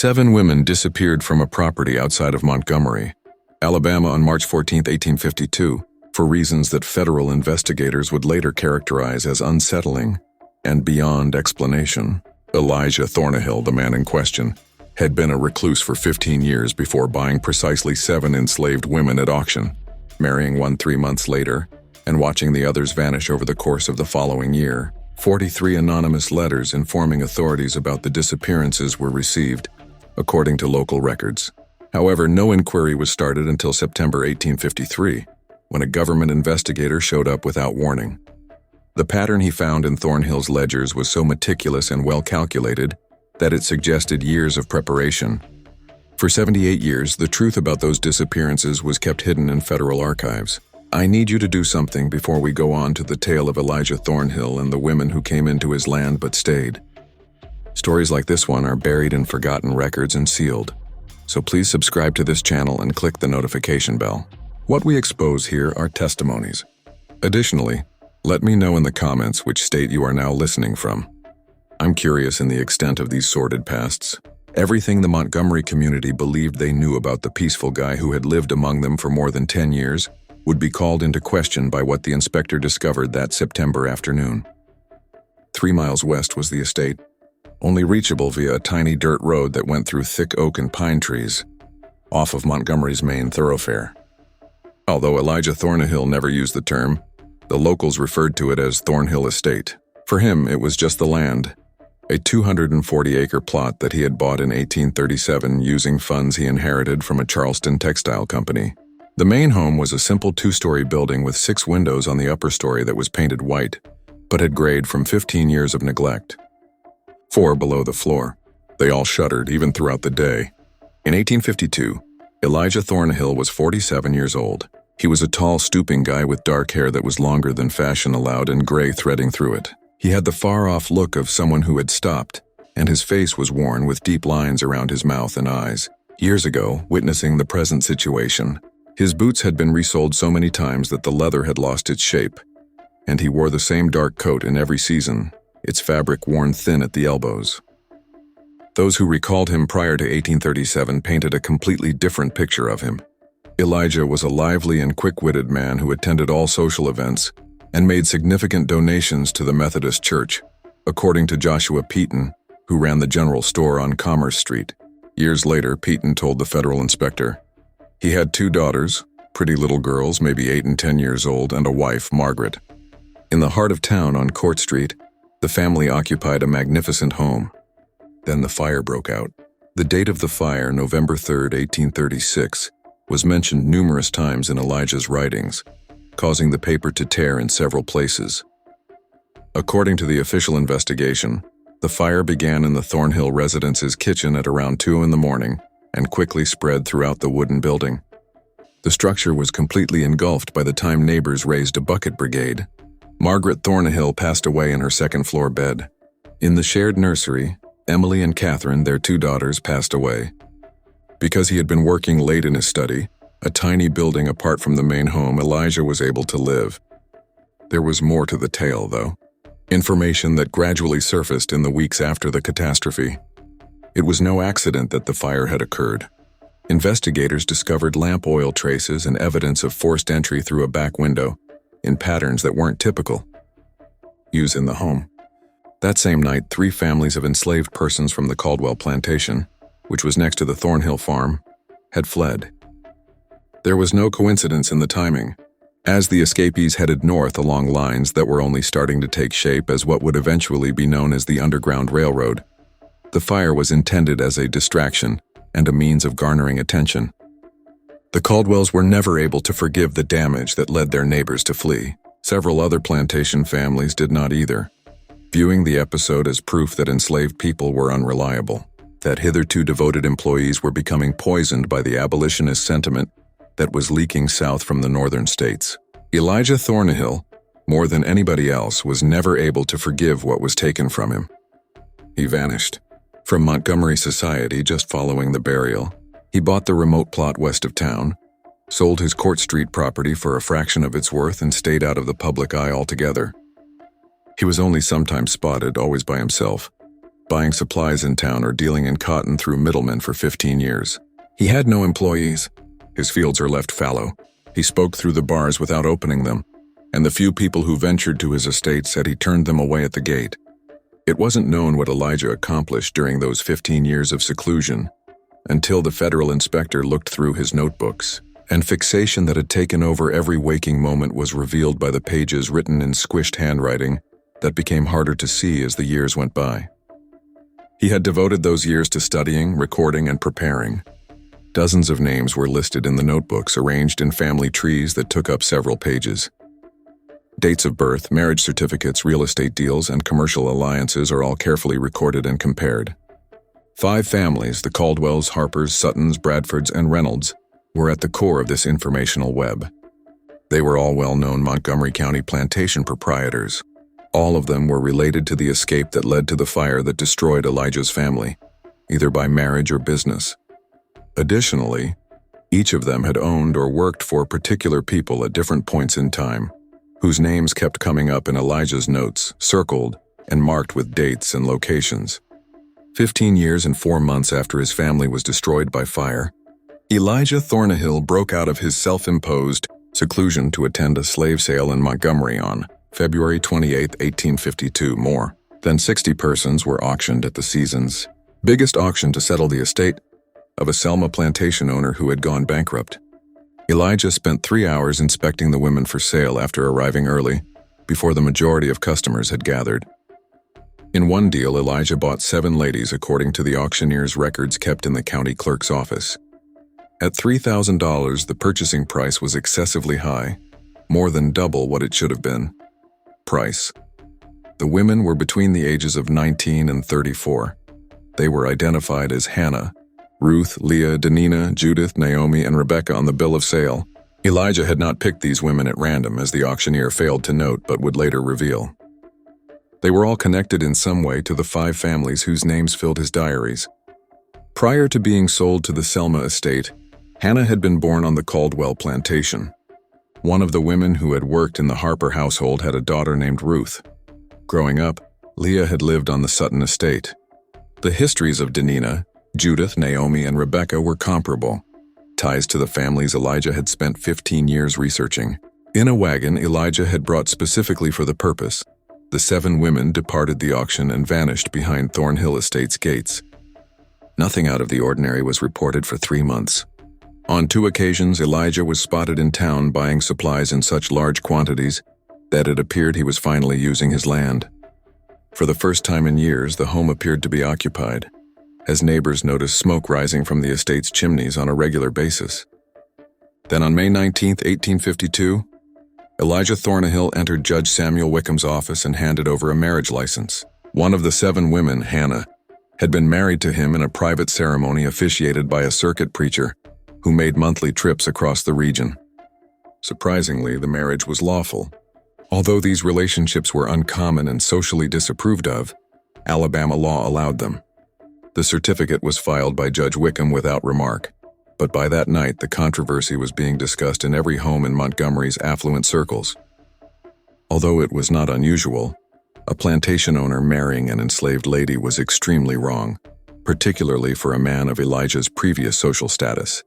7 women disappeared from a property outside of Montgomery, Alabama on March 14, 1852, for reasons that federal investigators would later characterize as unsettling and beyond explanation. Elijah Thornhill, the man in question, had been a recluse for 15 years before buying precisely 7 enslaved women at auction, marrying one 3 months later, and watching the others vanish over the course of the following year. 43 anonymous letters informing authorities about the disappearances were received, according to local records. However, no inquiry was started until September 1853, when a government investigator showed up without warning. The pattern he found in Thornhill's ledgers was so meticulous and well calculated that it suggested years of preparation. For 78 years, the truth about those disappearances was kept hidden in federal archives. I need you to do something before we go on to the tale of Elijah Thornhill and the women who came into his land but stayed. Stories like this one are buried in forgotten records and sealed, so please subscribe to this channel and click the notification bell. What we expose here are testimonies. Additionally, let me know in the comments which state you are now listening from. I'm curious in the extent of these sordid pasts. Everything the Montgomery community believed they knew about the peaceful guy who had lived among them for more than 10 years would be called into question by what the inspector discovered that September afternoon. 3 miles west was the estate, only reachable via a tiny dirt road that went through thick oak and pine trees, off of Montgomery's main thoroughfare. Although Elijah Thornhill never used the term, the locals referred to it as Thornhill Estate. For him, it was just the land, a 240-acre plot that he had bought in 1837 using funds he inherited from a Charleston textile company. The main home was a simple 2-story building with 6 windows on the upper story that was painted white, but had grayed from 15 years of neglect. 4 below the floor. They all shuddered, even throughout the day. In 1852, Elijah Thornhill was 47 years old. He was a tall, stooping guy with dark hair that was longer than fashion allowed and gray threading through it. He had the far-off look of someone who had stopped, and his face was worn with deep lines around his mouth and eyes. Years ago, witnessing the present situation, his boots had been resoled so many times that the leather had lost its shape, and he wore the same dark coat in every season, its fabric worn thin at the elbows. Those who recalled him prior to 1837 painted a completely different picture of him. Elijah was a lively and quick-witted man who attended all social events and made significant donations to the Methodist Church, according to Joshua Peaton, who ran the general store on Commerce Street. Years later, Peaton told the federal inspector, he had 2 daughters, pretty little girls, maybe 8 and 10 years old, and a wife, Margaret. In the heart of town on Court Street, the family occupied a magnificent home. Then the fire broke out. The date of the fire, November 3, 1836, was mentioned numerous times in Elijah's writings, causing the paper to tear in several places. According to the official investigation, the fire began in the Thornhill residence's kitchen at around 2 in the morning and quickly spread throughout the wooden building. The structure was completely engulfed by the time neighbors raised a bucket brigade. Margaret Thornhill passed away in her second-floor bed. In the shared nursery, Emily and Catherine, their 2 daughters, passed away. Because he had been working late in his study, a tiny building apart from the main home, Elijah was able to live. There was more to the tale, though. Information that gradually surfaced in the weeks after the catastrophe. It was no accident that the fire had occurred. Investigators discovered lamp oil traces and evidence of forced entry through a back window in patterns that weren't typical use in the home. That same night, 3 families of enslaved persons from the Caldwell Plantation, which was next to the Thornhill farm, had fled. There was no coincidence in the timing, as the escapees headed north along lines that were only starting to take shape as what would eventually be known as the Underground Railroad. The fire was intended as a distraction and a means of garnering attention. The Caldwells were never able to forgive the damage that led their neighbors to flee. Several other plantation families did not either, viewing the episode as proof that enslaved people were unreliable, that hitherto devoted employees were becoming poisoned by the abolitionist sentiment that was leaking south from the northern states. Elijah Thornhill, more than anybody else, was never able to forgive what was taken from him. He vanished from Montgomery society just following the burial. He bought the remote plot west of town, sold his Court Street property for a fraction of its worth, and stayed out of the public eye altogether. He was only sometimes spotted, always by himself, buying supplies in town or dealing in cotton through middlemen for 15 years. He had no employees. His fields are left fallow. He spoke through the bars without opening them, and the few people who ventured to his estate said he turned them away at the gate. It wasn't known what Elijah accomplished during those 15 years of seclusion until the federal inspector looked through his notebooks, and fixation that had taken over every waking moment was revealed by the pages written in squished handwriting that became harder to see as the years went by. He had devoted those years to studying, recording, and preparing. Dozens of names were listed in the notebooks, arranged in family trees that took up several pages. Dates of birth, marriage certificates, real estate deals, and commercial alliances are all carefully recorded and compared. 5 families, the Caldwells, Harpers, Suttons, Bradfords, and Reynolds, were at the core of this informational web. They were all well-known Montgomery County plantation proprietors. All of them were related to the escape that led to the fire that destroyed Elijah's family, either by marriage or business. Additionally, each of them had owned or worked for particular people at different points in time, whose names kept coming up in Elijah's notes, circled and marked with dates and locations. 15 years and 4 months after his family was destroyed by fire, Elijah Thornhill broke out of his self-imposed seclusion to attend a slave sale in Montgomery on February 28, 1852. More than 60 persons were auctioned at the season's biggest auction to settle the estate of a Selma plantation owner who had gone bankrupt. Elijah spent 3 hours inspecting the women for sale after arriving early, before the majority of customers had gathered. In one deal, Elijah bought 7 ladies according to the auctioneer's records kept in the county clerk's office. At $3,000, the purchasing price was excessively high, more than double what it should have been. Price. The women were between the ages of 19 and 34. They were identified as Hannah, Ruth, Leah, Denina, Judith, Naomi, and Rebecca on the bill of sale. Elijah had not picked these women at random, as the auctioneer failed to note but would later reveal. They were all connected in some way to the 5 families whose names filled his diaries. Prior to being sold to the Selma estate, Hannah had been born on the Caldwell plantation. One of the women who had worked in the Harper household had a daughter named Ruth. Growing up, Leah had lived on the Sutton estate. The histories of Denina, Judith, Naomi, and Rebecca were comparable. Ties to the families Elijah had spent 15 years researching. In a wagon Elijah had brought specifically for the purpose, the 7 women departed the auction and vanished behind Thornhill Estate's gates. Nothing out of the ordinary was reported for 3 months. On 2 occasions, Elijah was spotted in town buying supplies in such large quantities that it appeared he was finally using his land. For the first time in years, the home appeared to be occupied, as neighbors noticed smoke rising from the estate's chimneys on a regular basis. Then on May 19, 1852, Elijah Thornhill entered Judge Samuel Wickham's office and handed over a marriage license. One of the 7 women, Hannah, had been married to him in a private ceremony officiated by a circuit preacher who made monthly trips across the region. Surprisingly, the marriage was lawful. Although these relationships were uncommon and socially disapproved of, Alabama law allowed them. The certificate was filed by Judge Wickham without remark, but by that night the controversy was being discussed in every home in Montgomery's affluent circles. Although it was not unusual, a plantation owner marrying an enslaved lady was extremely wrong, particularly for a man of Elijah's previous social status.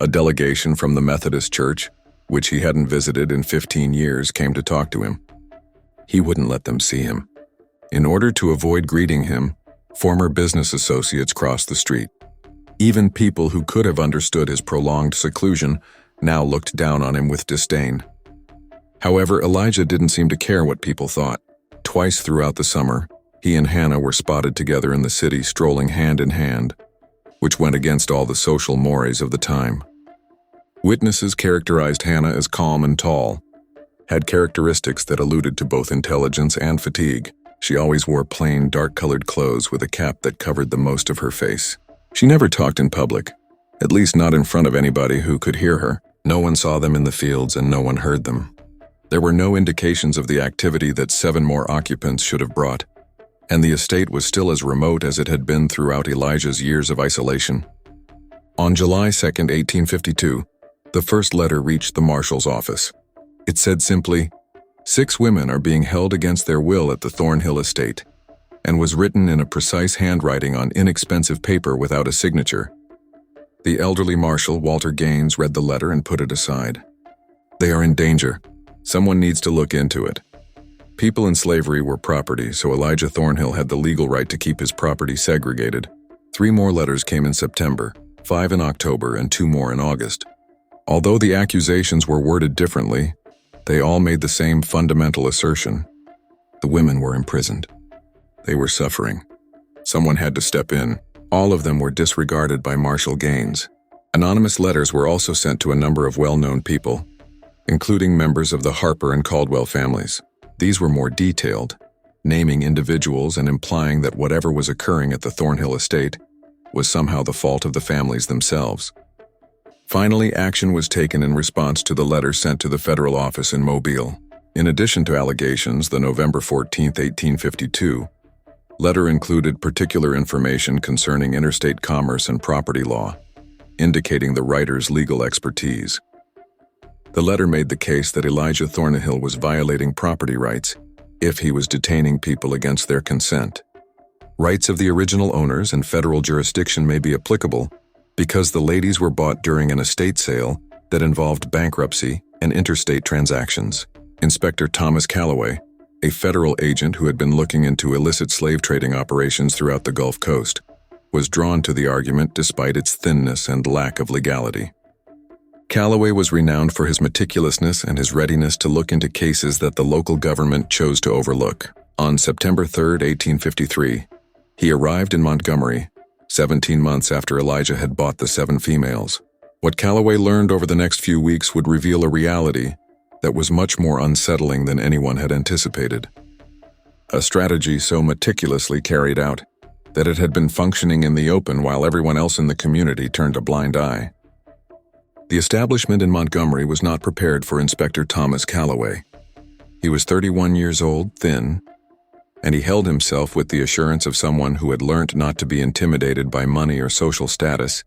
A delegation from the Methodist Church, which he hadn't visited in 15 years, came to talk to him. He wouldn't let them see him. In order to avoid greeting him, former business associates crossed the street. Even people who could have understood his prolonged seclusion now looked down on him with disdain. However, Elijah didn't seem to care what people thought. Twice throughout the summer, he and Hannah were spotted together in the city strolling hand in hand, which went against all the social mores of the time. Witnesses characterized Hannah as calm and tall, had characteristics that alluded to both intelligence and fatigue. She always wore plain, dark-colored clothes with a cap that covered the most of her face. She never talked in public, at least not in front of anybody who could hear her. No one saw them in the fields and no one heard them. There were no indications of the activity that 7 more occupants should have brought, and the estate was still as remote as it had been throughout Elijah's years of isolation. On July 2, 1852, the first letter reached the marshal's office. It said simply, 6 women are being held against their will at the Thornhill estate. and was written in a precise handwriting on inexpensive paper without a signature. The elderly Marshal, Walter Gaines, read the letter and put it aside. "They are in danger. Someone needs to look into it." People in slavery were property, so Elijah Thornhill had the legal right to keep his property segregated. 3 more letters came in September, 5 in October, and 2 more in August. Although the accusations were worded differently, they all made the same fundamental assertion. The women were imprisoned. They were suffering. Someone had to step in. All of them were disregarded by Marshal Gaines. Anonymous letters were also sent to a number of well-known people, including members of the Harper and Caldwell families. These were more detailed, naming individuals and implying that whatever was occurring at the Thornhill estate was somehow the fault of the families themselves. Finally, action was taken in response to the letter sent to the federal office in Mobile. In addition to allegations, the November 14, 1852, letter included particular information concerning interstate commerce and property law, indicating the writer's legal expertise. The letter made the case that Elijah Thornhill was violating property rights if he was detaining people against their consent. Rights of the original owners and federal jurisdiction may be applicable because the ladies were bought during an estate sale that involved bankruptcy and interstate transactions. Inspector Thomas Calloway, a federal agent who had been looking into illicit slave trading operations throughout the Gulf Coast, was drawn to the argument despite its thinness and lack of legality. Calloway was renowned for his meticulousness and his readiness to look into cases that the local government chose to overlook. On September 3, 1853, he arrived in Montgomery, 17 months after Elijah had bought the 7 females. What Calloway learned over the next few weeks would reveal a reality that was much more unsettling than anyone had anticipated. A strategy so meticulously carried out that it had been functioning in the open while everyone else in the community turned a blind eye. The establishment in Montgomery was not prepared for Inspector Thomas Calloway. He was 31 years old, thin, and he held himself with the assurance of someone who had learnt not to be intimidated by money or social status,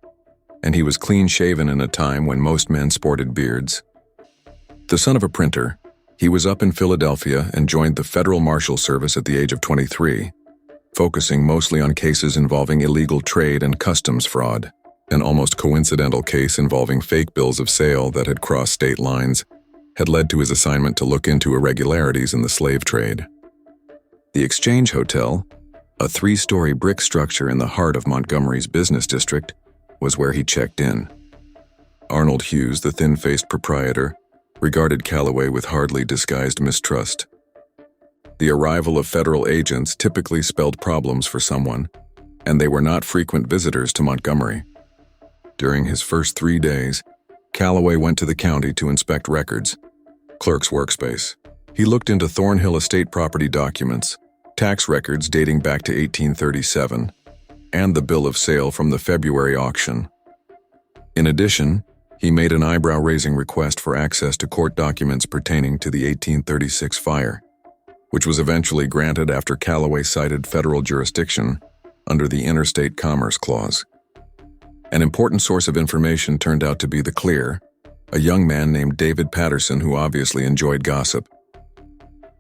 and he was clean-shaven in a time when most men sported beards. The son of a printer, he was up in Philadelphia and joined the Federal Marshal Service at the age of 23, focusing mostly on cases involving illegal trade and customs fraud. An almost coincidental case involving fake bills of sale that had crossed state lines had led to his assignment to look into irregularities in the slave trade. The Exchange Hotel, a 3-story brick structure in the heart of Montgomery's business district, was where he checked in. Arnold Hughes, the thin-faced proprietor, regarded Calloway with hardly disguised mistrust. The arrival of federal agents typically spelled problems for someone, and they were not frequent visitors to Montgomery. During his first 3 days, Calloway went to the county to inspect records, clerk's workspace. He looked into Thornhill estate property documents, tax records dating back to 1837, and the bill of sale from the February auction. In addition, he made an eyebrow-raising request for access to court documents pertaining to the 1836 fire, which was eventually granted after Calloway cited federal jurisdiction under the Interstate Commerce Clause. An important source of information turned out to be the Clear, a young man named David Patterson who obviously enjoyed gossip.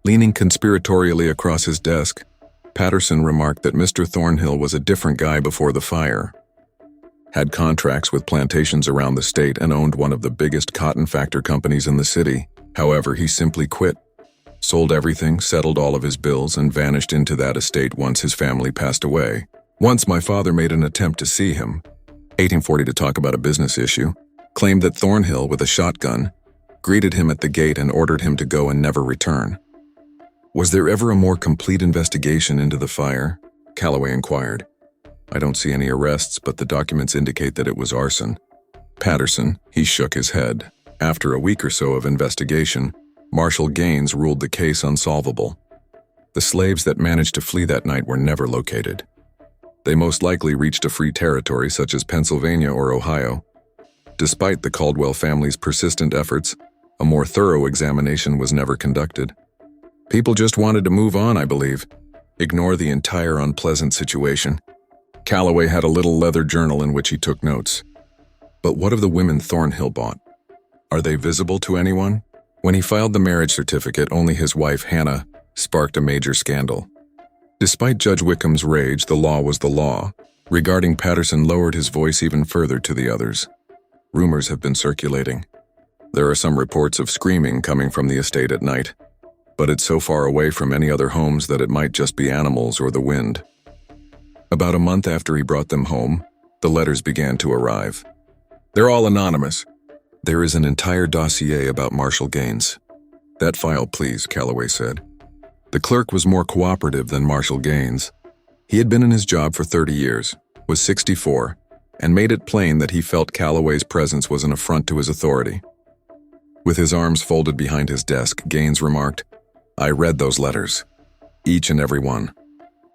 Leaning conspiratorially across his desk, Patterson remarked that Mr. Thornhill was a different guy before the fire, had contracts with plantations around the state and owned one of the biggest cotton factor companies in the city. However, he simply quit, sold everything, settled all of his bills, and vanished into that estate once his family passed away. Once my father made an attempt to see him, 1840, to talk about a business issue, claimed that Thornhill, with a shotgun, greeted him at the gate and ordered him to go and never return. Was there ever a more complete investigation into the fire? Calloway inquired. I don't see any arrests, but the documents indicate that it was arson. Patterson, he shook his head. After a week or so of investigation, Marshal Gaines ruled the case unsolvable. The slaves that managed to flee that night were never located. They most likely reached a free territory such as Pennsylvania or Ohio. Despite the Caldwell family's persistent efforts, a more thorough examination was never conducted. People just wanted to move on, I believe. Ignore the entire unpleasant situation. Calloway had a little leather journal in which he took notes. But what of the women Thornhill bought? Are they visible to anyone? When he filed the marriage certificate, only his wife, Hannah, sparked a major scandal. Despite Judge Wickham's rage, the law was the law. Regarding Patterson lowered his voice even further to the others. Rumors have been circulating. There are some reports of screaming coming from the estate at night, but it's so far away from any other homes that it might just be animals or the wind. About a month after he brought them home, the letters began to arrive. They're all anonymous. There is an entire dossier about Marshall Gaines. That file, please, Calloway said. The clerk was more cooperative than Marshall Gaines. He had been in his job for 30 years, was 64, and made it plain that he felt Calloway's presence was an affront to his authority. With his arms folded behind his desk, Gaines remarked, "I read those letters. Each and every one.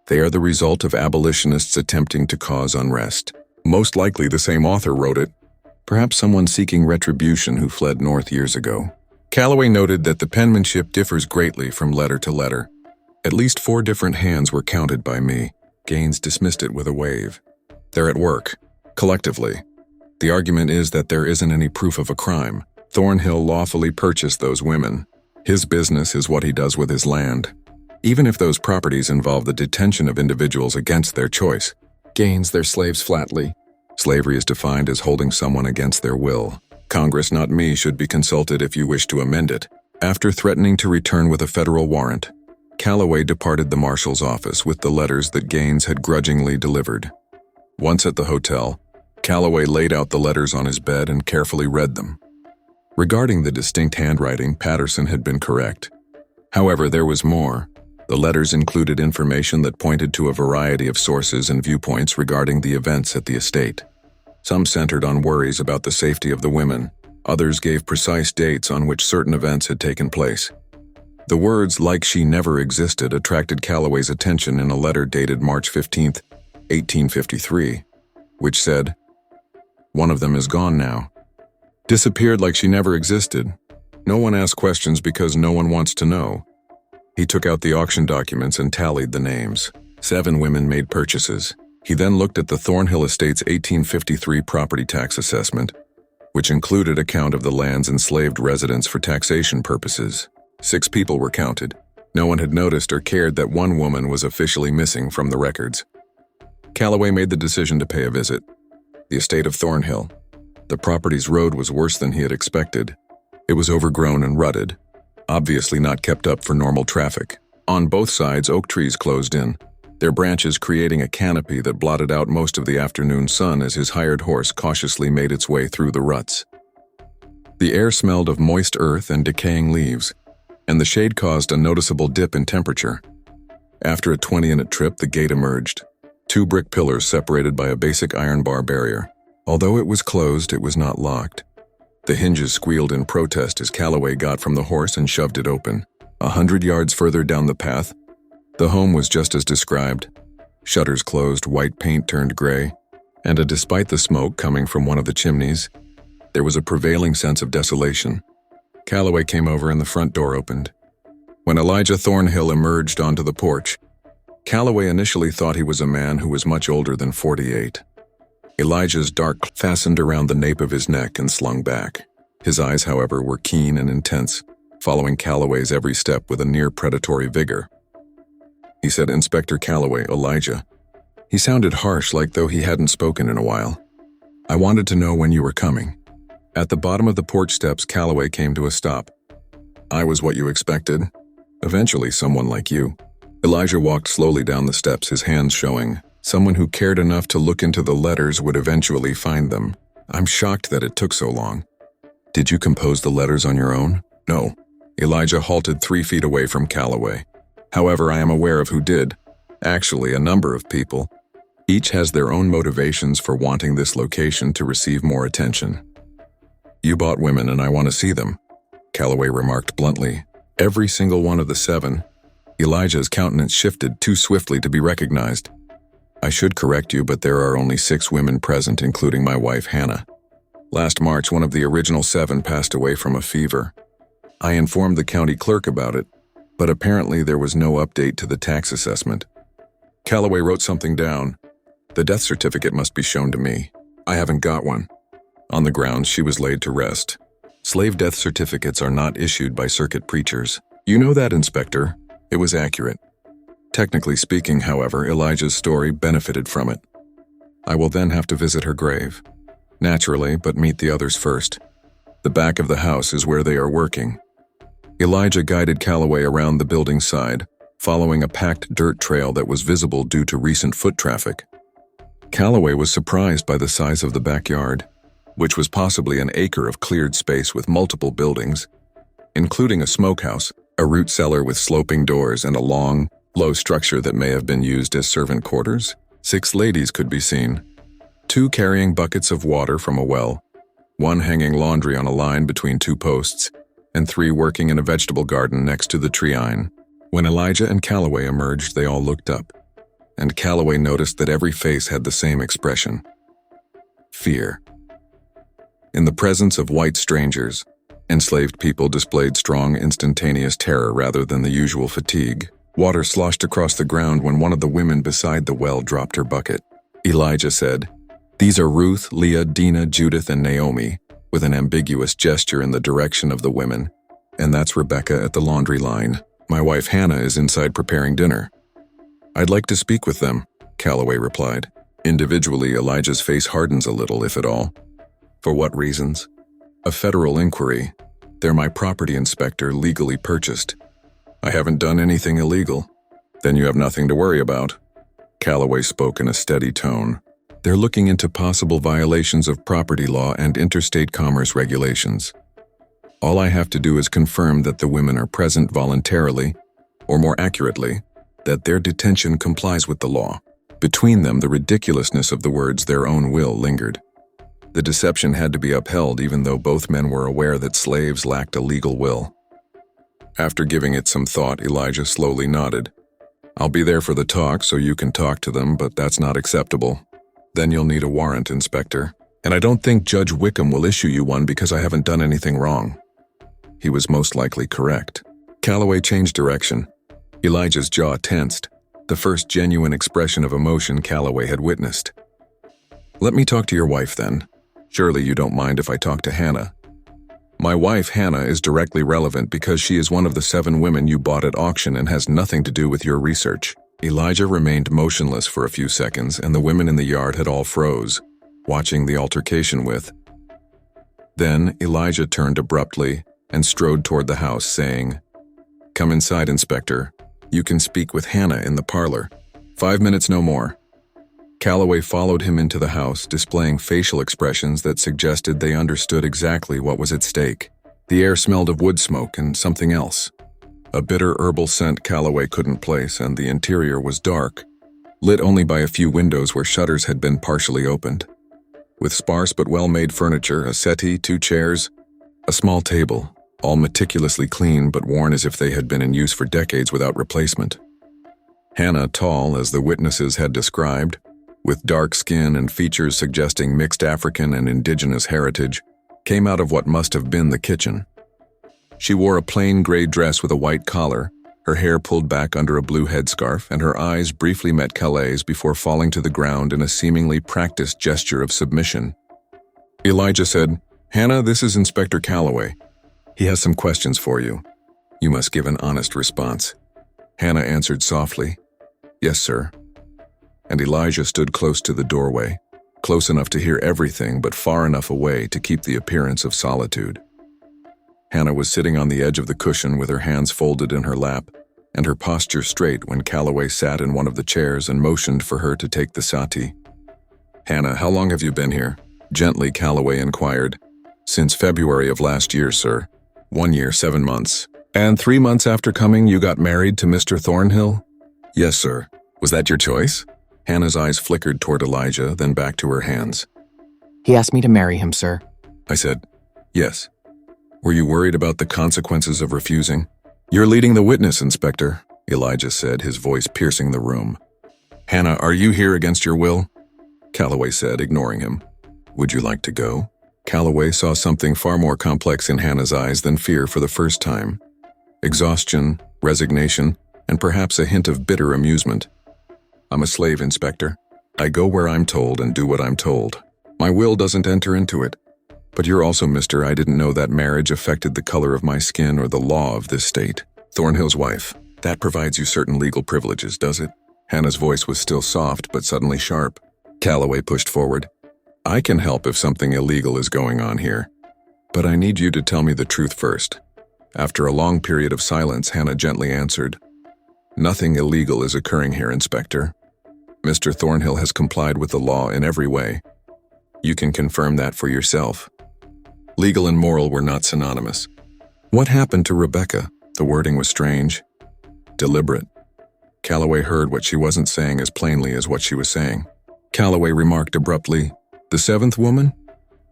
They are the result of abolitionists attempting to cause unrest. Most likely the same author wrote it. Perhaps someone seeking retribution who fled north years ago." Calloway noted that the penmanship differs greatly from letter to letter. At least 4 different hands were counted by me. Gaines dismissed it with a wave. They're at work, collectively. The argument is that there isn't any proof of a crime. Thornhill lawfully purchased those women. His business is what he does with his land. Even if those properties involve the detention of individuals against their choice. Gaines, they're slaves flatly. Slavery is defined as holding someone against their will. Congress, not me, should be consulted if you wish to amend it. After threatening to return with a federal warrant, Calloway departed the marshal's office with the letters that Gaines had grudgingly delivered. Once at the hotel, Calloway laid out the letters on his bed and carefully read them. Regarding the distinct handwriting, Patterson had been correct. However, there was more. The letters included information that pointed to a variety of sources and viewpoints regarding the events at the estate. Some centered on worries about the safety of the women. Others gave precise dates on which certain events had taken place. The words "like she never existed" attracted Calloway's attention in a letter dated March 15, 1853, which said, "One of them is gone now. Disappeared like she never existed. No one asks questions because no one wants to know." He took out the auction documents and tallied the names. 7 women made purchases. He then looked at the Thornhill Estate's 1853 property tax assessment, which included a count of the land's enslaved residents for taxation purposes. 6 people were counted. No one had noticed or cared that one woman was officially missing from the records. Calloway made the decision to pay a visit. The estate of Thornhill. The property's road was worse than he had expected. It was overgrown and rutted, obviously not kept up for normal traffic. On both sides, oak trees closed in, their branches creating a canopy that blotted out most of the afternoon sun as his hired horse cautiously made its way through the ruts. The air smelled of moist earth and decaying leaves, and the shade caused a noticeable dip in temperature. After a 20-minute trip, the gate emerged, 2 brick pillars separated by a basic iron bar barrier. Although it was closed, it was not locked. The hinges squealed in protest as Calloway got from the horse and shoved it open. 100 yards further down the path, the home was just as described. Shutters closed, white paint turned gray, and despite the smoke coming from one of the chimneys, there was a prevailing sense of desolation. Calloway came over and the front door opened. When Elijah Thornhill emerged onto the porch, Calloway initially thought he was a man who was much older than 48. Elijah's dark cloak fastened around the nape of his neck and slung back. His eyes, however, were keen and intense, following Calloway's every step with a near-predatory vigor. He said, "Inspector Calloway, Elijah." He sounded harsh, like though he hadn't spoken in a while. "I wanted to know when you were coming." At the bottom of the porch steps, Calloway came to a stop. "I was what you expected. Eventually, someone like you." Elijah walked slowly down the steps, his hands showing. Someone who cared enough to look into the letters would eventually find them. "I'm shocked that it took so long." "Did you compose the letters on your own?" "No." Elijah halted 3 feet away from Calloway. "However, I am aware of who did. Actually, a number of people. Each has their own motivations for wanting this location to receive more attention." "You bought women and I want to see them," Calloway remarked bluntly. "Every single one of the 7. Elijah's countenance shifted too swiftly to be recognized. "I should correct you, but there are only 6 women present, including my wife, Hannah. Last March, one of the original 7 passed away from a fever. I informed the county clerk about it, but apparently there was no update to the tax assessment." Calloway wrote something down. "The death certificate must be shown to me. I haven't got one." On the grounds, she was laid to rest. Slave death certificates are not issued by circuit preachers. "You know that, Inspector." It was accurate. Technically speaking, however, Elijah's story benefited from it. I will then have to visit her grave. Naturally, but meet the others first. The back of the house is where they are working. Elijah guided Calloway around the building's side, following a packed dirt trail that was visible due to recent foot traffic. Calloway was surprised by the size of the backyard, which was possibly an acre of cleared space with multiple buildings, including a smokehouse, a root cellar with sloping doors, and a long, low structure that may have been used as servant quarters. 6 ladies could be seen, 2 carrying buckets of water from a well, 1 hanging laundry on a line between 2 posts, and 3 working in a vegetable garden next to the treine. When Elijah and Calloway emerged, they all looked up, and Calloway noticed that every face had the same expression: fear. In the presence of white strangers, enslaved people displayed strong, instantaneous terror rather than the usual fatigue. Water sloshed across the ground when one of the women beside the well dropped her bucket. Elijah said, "These are Ruth, Leah, Dina, Judith, and Naomi," with an ambiguous gesture in the direction of the women. "And that's Rebecca at the laundry line. My wife Hannah is inside preparing dinner." "I'd like to speak with them," Calloway replied. Individually, Elijah's face hardens a little, if at all. "For what reasons?" "A federal inquiry. They're my property inspector, legally purchased." "I haven't done anything illegal." "Then you have nothing to worry about." Calloway spoke in a steady tone. "They're looking into possible violations of property law and interstate commerce regulations. All I have to do is confirm that the women are present voluntarily, or more accurately, that their detention complies with the law." Between them, the ridiculousness of the words "their own will" lingered. The deception had to be upheld even though both men were aware that slaves lacked a legal will. After giving it some thought, Elijah slowly nodded. "I'll be there for the talk so you can talk to them, but that's not acceptable. Then you'll need a warrant, Inspector. And I don't think Judge Wickham will issue you one because I haven't done anything wrong." He was most likely correct. Calloway changed direction. Elijah's jaw tensed, the first genuine expression of emotion Calloway had witnessed. "Let me talk to your wife, then. Surely you don't mind if I talk to Hannah." "My wife, Hannah, is directly relevant because she is one of the 7 women you bought at auction and has nothing to do with your research." Elijah remained motionless for a few seconds, and the women in the yard had all froze, watching the altercation with. Then Elijah turned abruptly and strode toward the house, saying, "Come inside, Inspector. You can speak with Hannah in the parlor. 5 minutes, no more." Calloway followed him into the house, displaying facial expressions that suggested they understood exactly what was at stake. The air smelled of wood smoke and something else. A bitter herbal scent Calloway couldn't place, and the interior was dark, lit only by a few windows where shutters had been partially opened. With sparse but well-made furniture, a settee, 2 chairs, a small table, all meticulously clean but worn as if they had been in use for decades without replacement. Hannah, tall as the witnesses had described, with dark skin and features suggesting mixed African and indigenous heritage, came out of what must have been the kitchen. She wore a plain gray dress with a white collar, her hair pulled back under a blue headscarf, and her eyes briefly met Calais before falling to the ground in a seemingly practiced gesture of submission. Elijah said, "Hannah, this is Inspector Calloway. He has some questions for you. You must give an honest response." Hannah answered softly, "Yes, sir." And Elijah stood close to the doorway, close enough to hear everything but far enough away to keep the appearance of solitude. Hannah was sitting on the edge of the cushion with her hands folded in her lap and her posture straight when Calloway sat in one of the chairs and motioned for her to take the sati. "Hannah, how long have you been here?" Gently, Calloway inquired. "Since February of last year, sir. 1 year, 7 months. And 3 months after coming, you got married to Mr. Thornhill?" "Yes, sir." "Was that your choice?" Hannah's eyes flickered toward Elijah, then back to her hands. "He asked me to marry him, sir." I said, "Yes." "Were you worried about the consequences of refusing?" "You're leading the witness, Inspector," Elijah said, his voice piercing the room. "Hannah, are you here against your will?" Calloway said, ignoring him. "Would you like to go?" Calloway saw something far more complex in Hannah's eyes than fear for the first time. Exhaustion, resignation, and perhaps a hint of bitter amusement. "I'm a slave, Inspector. I go where I'm told and do what I'm told. My will doesn't enter into it. But you're also, mister, I didn't know that marriage affected the color of my skin or the law of this state. Thornhill's wife. That provides you certain legal privileges, does it? Hannah's voice was still soft, but suddenly sharp. Calloway pushed forward. I can help if something illegal is going on here. But I need you to tell me the truth first. After a long period of silence, Hannah gently answered, Nothing illegal is occurring here, Inspector. Mr. Thornhill has complied with the law in every way. You can confirm that for yourself. Legal and moral were not synonymous. What happened to Rebecca? The wording was strange. Deliberate. Calloway heard what she wasn't saying as plainly as what she was saying. Calloway remarked abruptly, The seventh woman?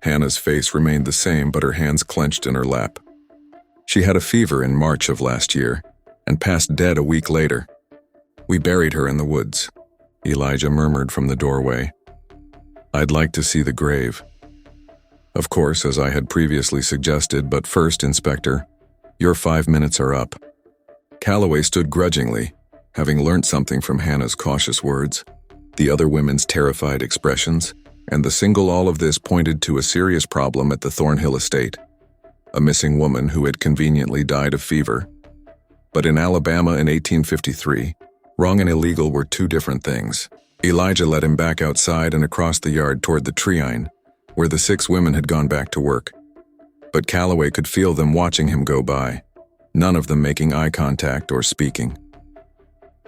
Hannah's face remained the same, but her hands clenched in her lap. She had a fever in March of last year, and passed dead a week later. We buried her in the woods. Elijah murmured from the doorway. I'd like to see the grave. Of course, as I had previously suggested, but first, Inspector, your 5 minutes are up. Calloway stood grudgingly, having learnt something from Hannah's cautious words, the other women's terrified expressions, and the single all of this pointed to a serious problem at the Thornhill estate. A missing woman who had conveniently died of fever. But in Alabama in 1853, wrong and illegal were two different things. Elijah led him back outside and across the yard toward the treine, where the 6 women had gone back to work. But Calloway could feel them watching him go by, none of them making eye contact or speaking.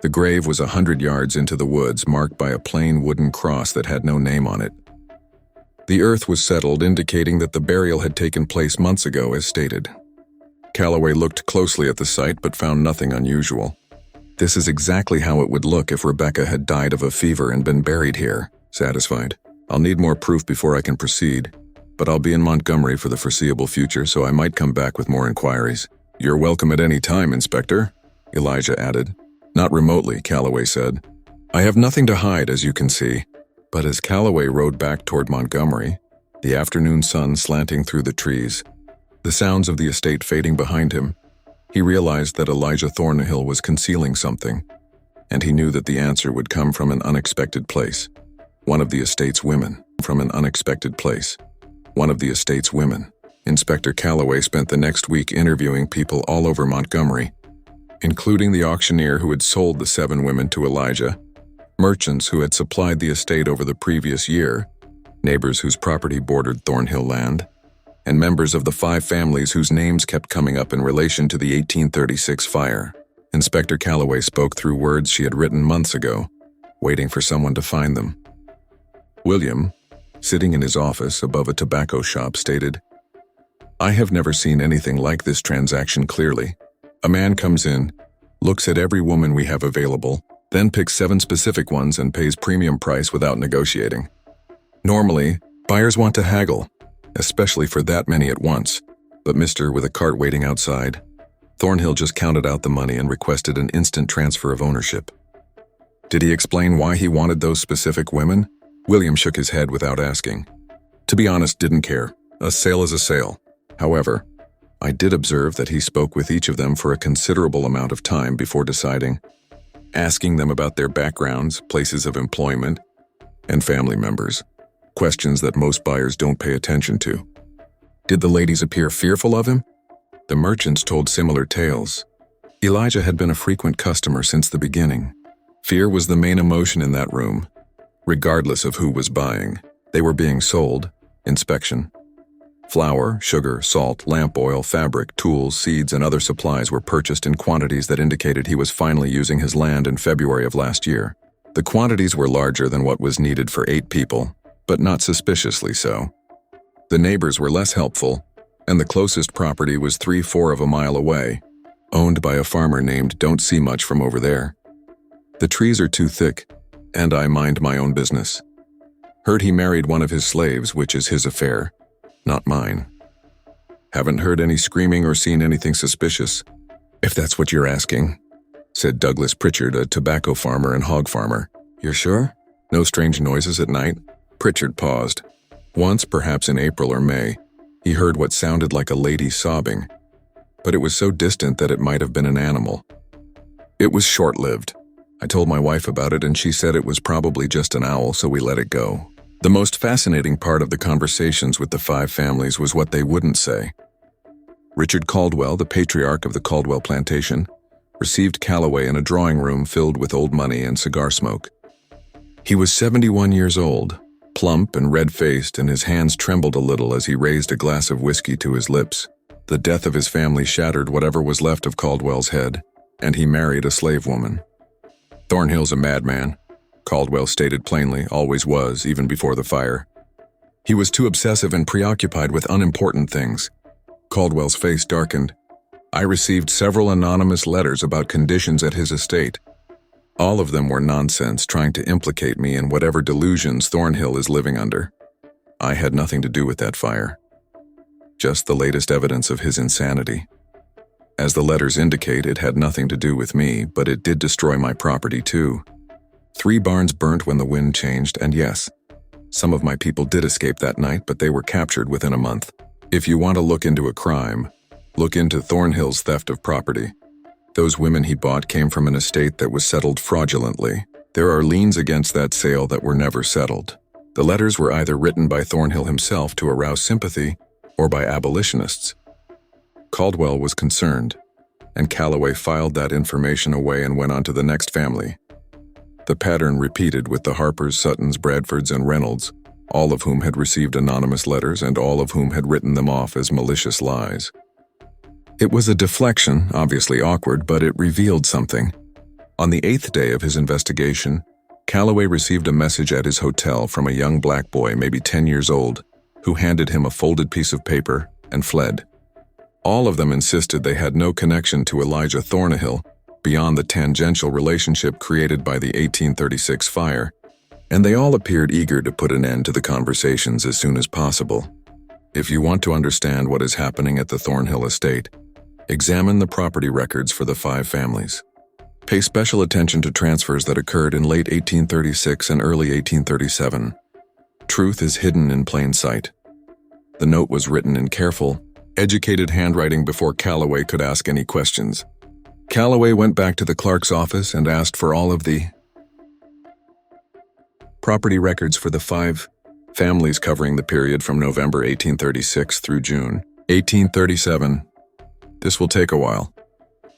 The grave was 100 yards into the woods, marked by a plain wooden cross that had no name on it. The earth was settled, indicating that the burial had taken place months ago, as stated. Calloway looked closely at the site but found nothing unusual. This is exactly how it would look if Rebecca had died of a fever and been buried here, satisfied. I'll need more proof before I can proceed, but I'll be in Montgomery for the foreseeable future, so I might come back with more inquiries. You're welcome at any time, Inspector, Elijah added. Not remotely, Calloway said. I have nothing to hide, as you can see. But as Calloway rode back toward Montgomery, the afternoon sun slanting through the trees, the sounds of the estate fading behind him, he realized that Elijah Thornhill was concealing something, and he knew that the answer would come from an unexpected place. One of the estate's women. From an unexpected place. One of the estate's women. Inspector Calloway spent the next week interviewing people all over Montgomery, including the auctioneer who had sold the 7 women to Elijah, merchants who had supplied the estate over the previous year, neighbors whose property bordered Thornhill land, and members of the 5 families whose names kept coming up in relation to the 1836 fire. Inspector Calloway spoke through words she had written months ago, waiting for someone to find them. William, sitting in his office above a tobacco shop, stated, I have never seen anything like this transaction clearly. A man comes in, looks at every woman we have available, then picks 7 specific ones and pays premium price without negotiating. Normally, buyers want to haggle, especially for that many at once, but Mr. with a cart waiting outside, Thornhill just counted out the money and requested an instant transfer of ownership. Did he explain why he wanted those specific women? William shook his head without asking. To be honest, didn't care. A sale is a sale. However, I did observe that he spoke with each of them for a considerable amount of time before deciding, asking them about their backgrounds, places of employment, and family members, questions that most buyers don't pay attention to. Did the ladies appear fearful of him? The merchants told similar tales. Elijah had been a frequent customer since the beginning. Fear was the main emotion in that room. Regardless of who was buying, they were being sold. Inspection. Flour, sugar, salt, lamp oil, fabric, tools, seeds, and other supplies were purchased in quantities that indicated he was finally using his land in February of last year. The quantities were larger than what was needed for 8 people, but not suspiciously so. The neighbors were less helpful, and the closest property was 3/4 of a mile away, owned by a farmer named Don't See Much from over there. The trees are too thick, and I mind my own business. Heard he married one of his slaves, which is his affair, not mine. Haven't heard any screaming or seen anything suspicious, if that's what you're asking, said Douglas Pritchard, a tobacco farmer and hog farmer. You're sure? No strange noises at night? Pritchard paused. Once, perhaps in April or May, he heard what sounded like a lady sobbing, but it was so distant that it might have been an animal. It was short-lived. I told my wife about it and she said it was probably just an owl, so we let it go. The most fascinating part of the conversations with the 5 families was what they wouldn't say. Richard Caldwell, the patriarch of the Caldwell Plantation, received Calloway in a drawing room filled with old money and cigar smoke. He was 71 years old, plump and red-faced, and his hands trembled a little as he raised a glass of whiskey to his lips. The death of his family shattered whatever was left of Caldwell's head, and he married a slave woman. "Thornhill's a madman," Caldwell stated plainly, always was, even before the fire. He was too obsessive and preoccupied with unimportant things. Caldwell's face darkened. "I received several anonymous letters about conditions at his estate. All of them were nonsense, trying to implicate me in whatever delusions Thornhill is living under. I had nothing to do with that fire. Just the latest evidence of his insanity. As the letters indicate, it had nothing to do with me, but it did destroy my property too. 3 barns burnt when the wind changed, and yes, some of my people did escape that night, but they were captured within a month. If you want to look into a crime, look into Thornhill's theft of property. Those women he bought came from an estate that was settled fraudulently. There are liens against that sale that were never settled. The letters were either written by Thornhill himself to arouse sympathy or by abolitionists." Caldwell was concerned, and Calloway filed that information away and went on to the next family. The pattern repeated with the Harpers, Suttons, Bradfords, and Reynolds, all of whom had received anonymous letters and all of whom had written them off as malicious lies. It was a deflection, obviously awkward, but it revealed something. On the 8th day of his investigation, Calloway received a message at his hotel from a young black boy, maybe 10 years old, who handed him a folded piece of paper and fled. All of them insisted they had no connection to Elijah Thornhill beyond the tangential relationship created by the 1836 fire, and they all appeared eager to put an end to the conversations as soon as possible. If you want to understand what is happening at the Thornhill estate, examine the property records for the 5 families. Pay special attention to transfers that occurred in late 1836 and early 1837. Truth is hidden in plain sight. The note was written in careful, educated handwriting before Calloway could ask any questions. Calloway went back to the clerk's office and asked for all of the property records for the 5 families covering the period from November 1836 through June 1837. This will take a while.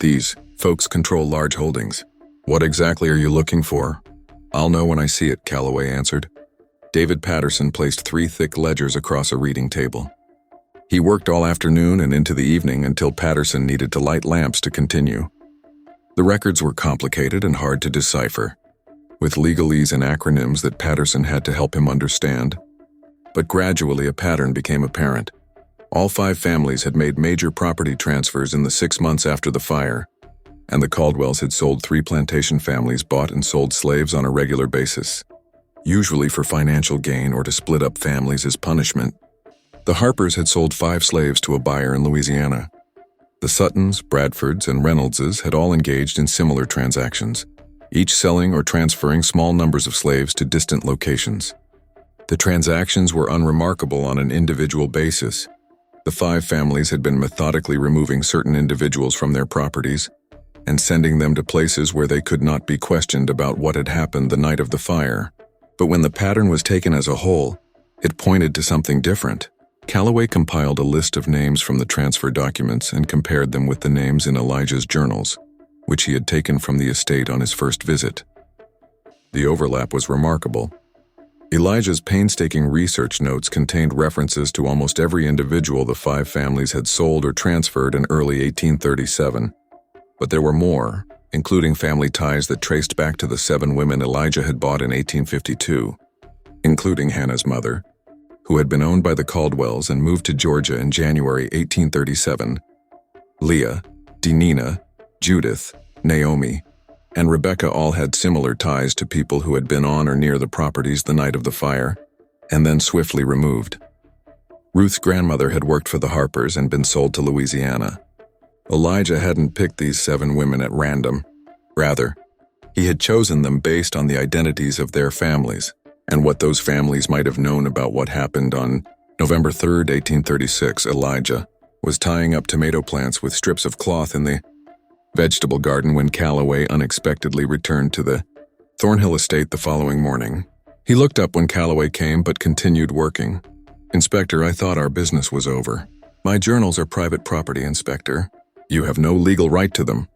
These folks control large holdings. What exactly are you looking for? I'll know when I see it, Calloway answered. David Patterson placed 3 thick ledgers across a reading table. He worked all afternoon and into the evening until Patterson needed to light lamps to continue. The records were complicated and hard to decipher, with legalese and acronyms that Patterson had to help him understand. But gradually a pattern became apparent. All 5 families had made major property transfers in the 6 months after the fire, and the Caldwells had sold 3 plantation families bought and sold slaves on a regular basis, usually for financial gain or to split up families as punishment. The Harpers had sold 5 slaves to a buyer in Louisiana. The Suttons, Bradfords, and Reynoldses had all engaged in similar transactions, each selling or transferring small numbers of slaves to distant locations. The transactions were unremarkable on an individual basis. The 5 families had been methodically removing certain individuals from their properties and sending them to places where they could not be questioned about what had happened the night of the fire. But when the pattern was taken as a whole, it pointed to something different. Calloway compiled a list of names from the transfer documents and compared them with the names in Elijah's journals, which he had taken from the estate on his first visit. The overlap was remarkable. Elijah's painstaking research notes contained references to almost every individual the 5 families had sold or transferred in early 1837. But there were more, including family ties that traced back to the 7 women Elijah had bought in 1852, including Hannah's mother, who had been owned by the Caldwells and moved to Georgia in January 1837. Leah, Denina, Judith, Naomi, and Rebecca all had similar ties to people who had been on or near the properties the night of the fire, and then swiftly removed. Ruth's grandmother had worked for the Harpers and been sold to Louisiana. Elijah hadn't picked these 7 women at random. Rather, he had chosen them based on the identities of their families and what those families might have known about what happened on November 3, 1836. Elijah was tying up tomato plants with strips of cloth in the vegetable garden when Calloway unexpectedly returned to the Thornhill estate the following morning. He looked up when Calloway came but continued working. "Inspector, I thought our business was over. My journals are private property, Inspector. You have no legal right to them."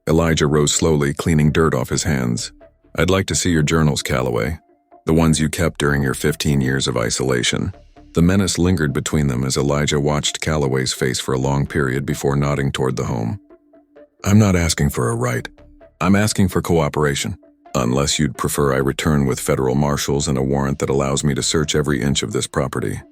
Elijah rose slowly, cleaning dirt off his hands. "I'd like to see your journals, Calloway. The ones you kept during your 15 years of isolation." The menace lingered between them as Elijah watched Calloway's face for a long period before nodding toward the home. "I'm not asking for a right. I'm asking for cooperation. Unless you'd prefer I return with federal marshals and a warrant that allows me to search every inch of this property."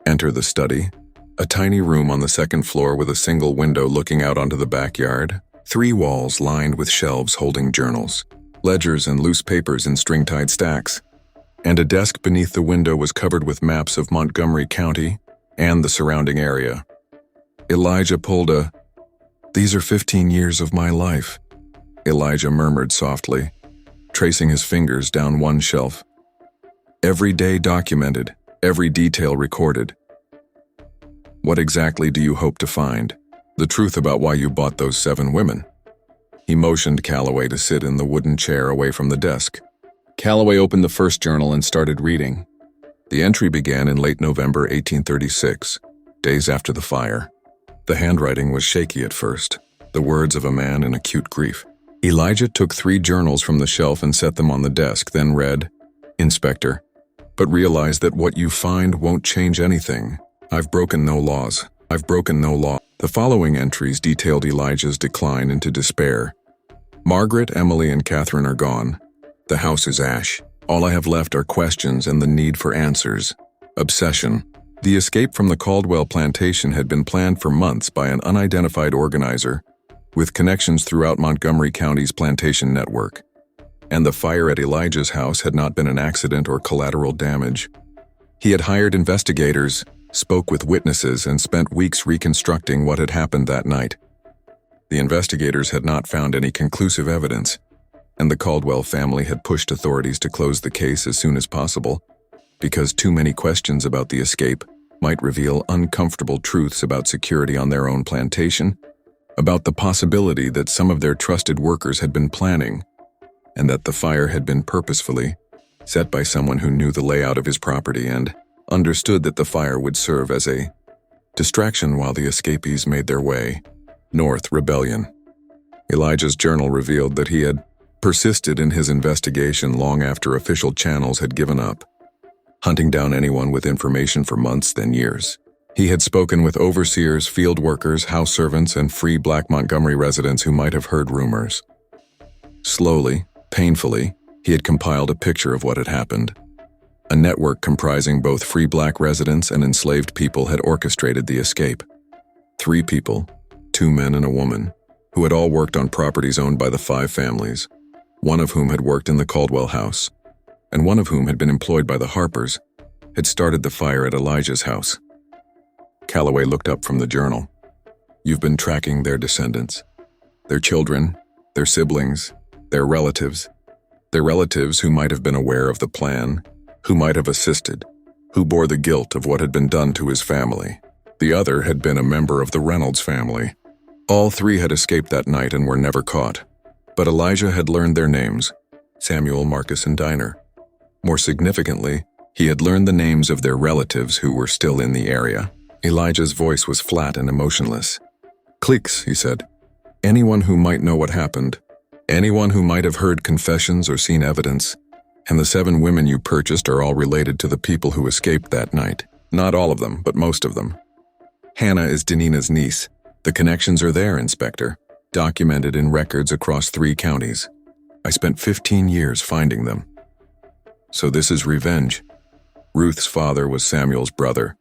Enter the study, a tiny room on the second floor with a single window looking out onto the backyard, 3 walls lined with shelves holding journals, ledgers and loose papers in string-tied stacks, and a desk beneath the window was covered with maps of Montgomery County and the surrounding area. Elijah pulled a, "These are 15 years of my life," Elijah murmured softly, tracing his fingers down one shelf. "Every day documented, every detail recorded. What exactly do you hope to find? The truth about why you bought those 7 women?" He motioned Calloway to sit in the wooden chair away from the desk. Calloway opened the first journal and started reading. The entry began in late November 1836, days after the fire. The handwriting was shaky at first, the words of a man in acute grief. Elijah took 3 journals from the shelf and set them on the desk, then read, "Inspector, but realize that what you find won't change anything. I've broken no laws. I've broken no law." The following entries detailed Elijah's decline into despair. "Margaret, Emily, and Catherine are gone. The house is ash. All I have left are questions and the need for answers. Obsession. The escape from the Caldwell plantation had been planned for months by an unidentified organizer with connections throughout Montgomery County's plantation network. And the fire at Elijah's house had not been an accident or collateral damage. He had hired investigators, spoke with witnesses, and spent weeks reconstructing what had happened that night. The investigators had not found any conclusive evidence, and the Caldwell family had pushed authorities to close the case as soon as possible, because too many questions about the escape might reveal uncomfortable truths about security on their own plantation, about the possibility that some of their trusted workers had been planning, and that the fire had been purposefully set by someone who knew the layout of his property and understood that the fire would serve as a distraction while the escapees made their way north. Rebellion. Elijah's journal revealed that he had persisted in his investigation long after official channels had given up, hunting down anyone with information for months, then years. He had spoken with overseers, field workers, house servants, and free Black Montgomery residents who might have heard rumors. Slowly, painfully, he had compiled a picture of what had happened. A network comprising both free Black residents and enslaved people had orchestrated the escape. 3 people, 2 men and a woman, who had all worked on properties owned by the 5 families, one of whom had worked in the Caldwell house, and one of whom had been employed by the Harpers, had started the fire at Elijah's house. Calloway looked up from the journal. "You've been tracking their descendants, their children, their siblings, their relatives who might have been aware of the plan, who might have assisted, who bore the guilt of what had been done to his family. The other had been a member of the Reynolds family. All 3 had escaped that night and were never caught. But Elijah had learned their names, Samuel, Marcus, and Dinah. More significantly, he had learned the names of their relatives who were still in the area." Elijah's voice was flat and emotionless. "Cliques," he said. "Anyone who might know what happened. Anyone who might have heard confessions or seen evidence. And the 7 women you purchased are all related to the people who escaped that night. Not all of them, but most of them. Hannah is Danina's niece. The connections are there, Inspector, documented in records across 3 counties. I spent 15 years finding them." So this is revenge. Ruth's father was Samuel's brother,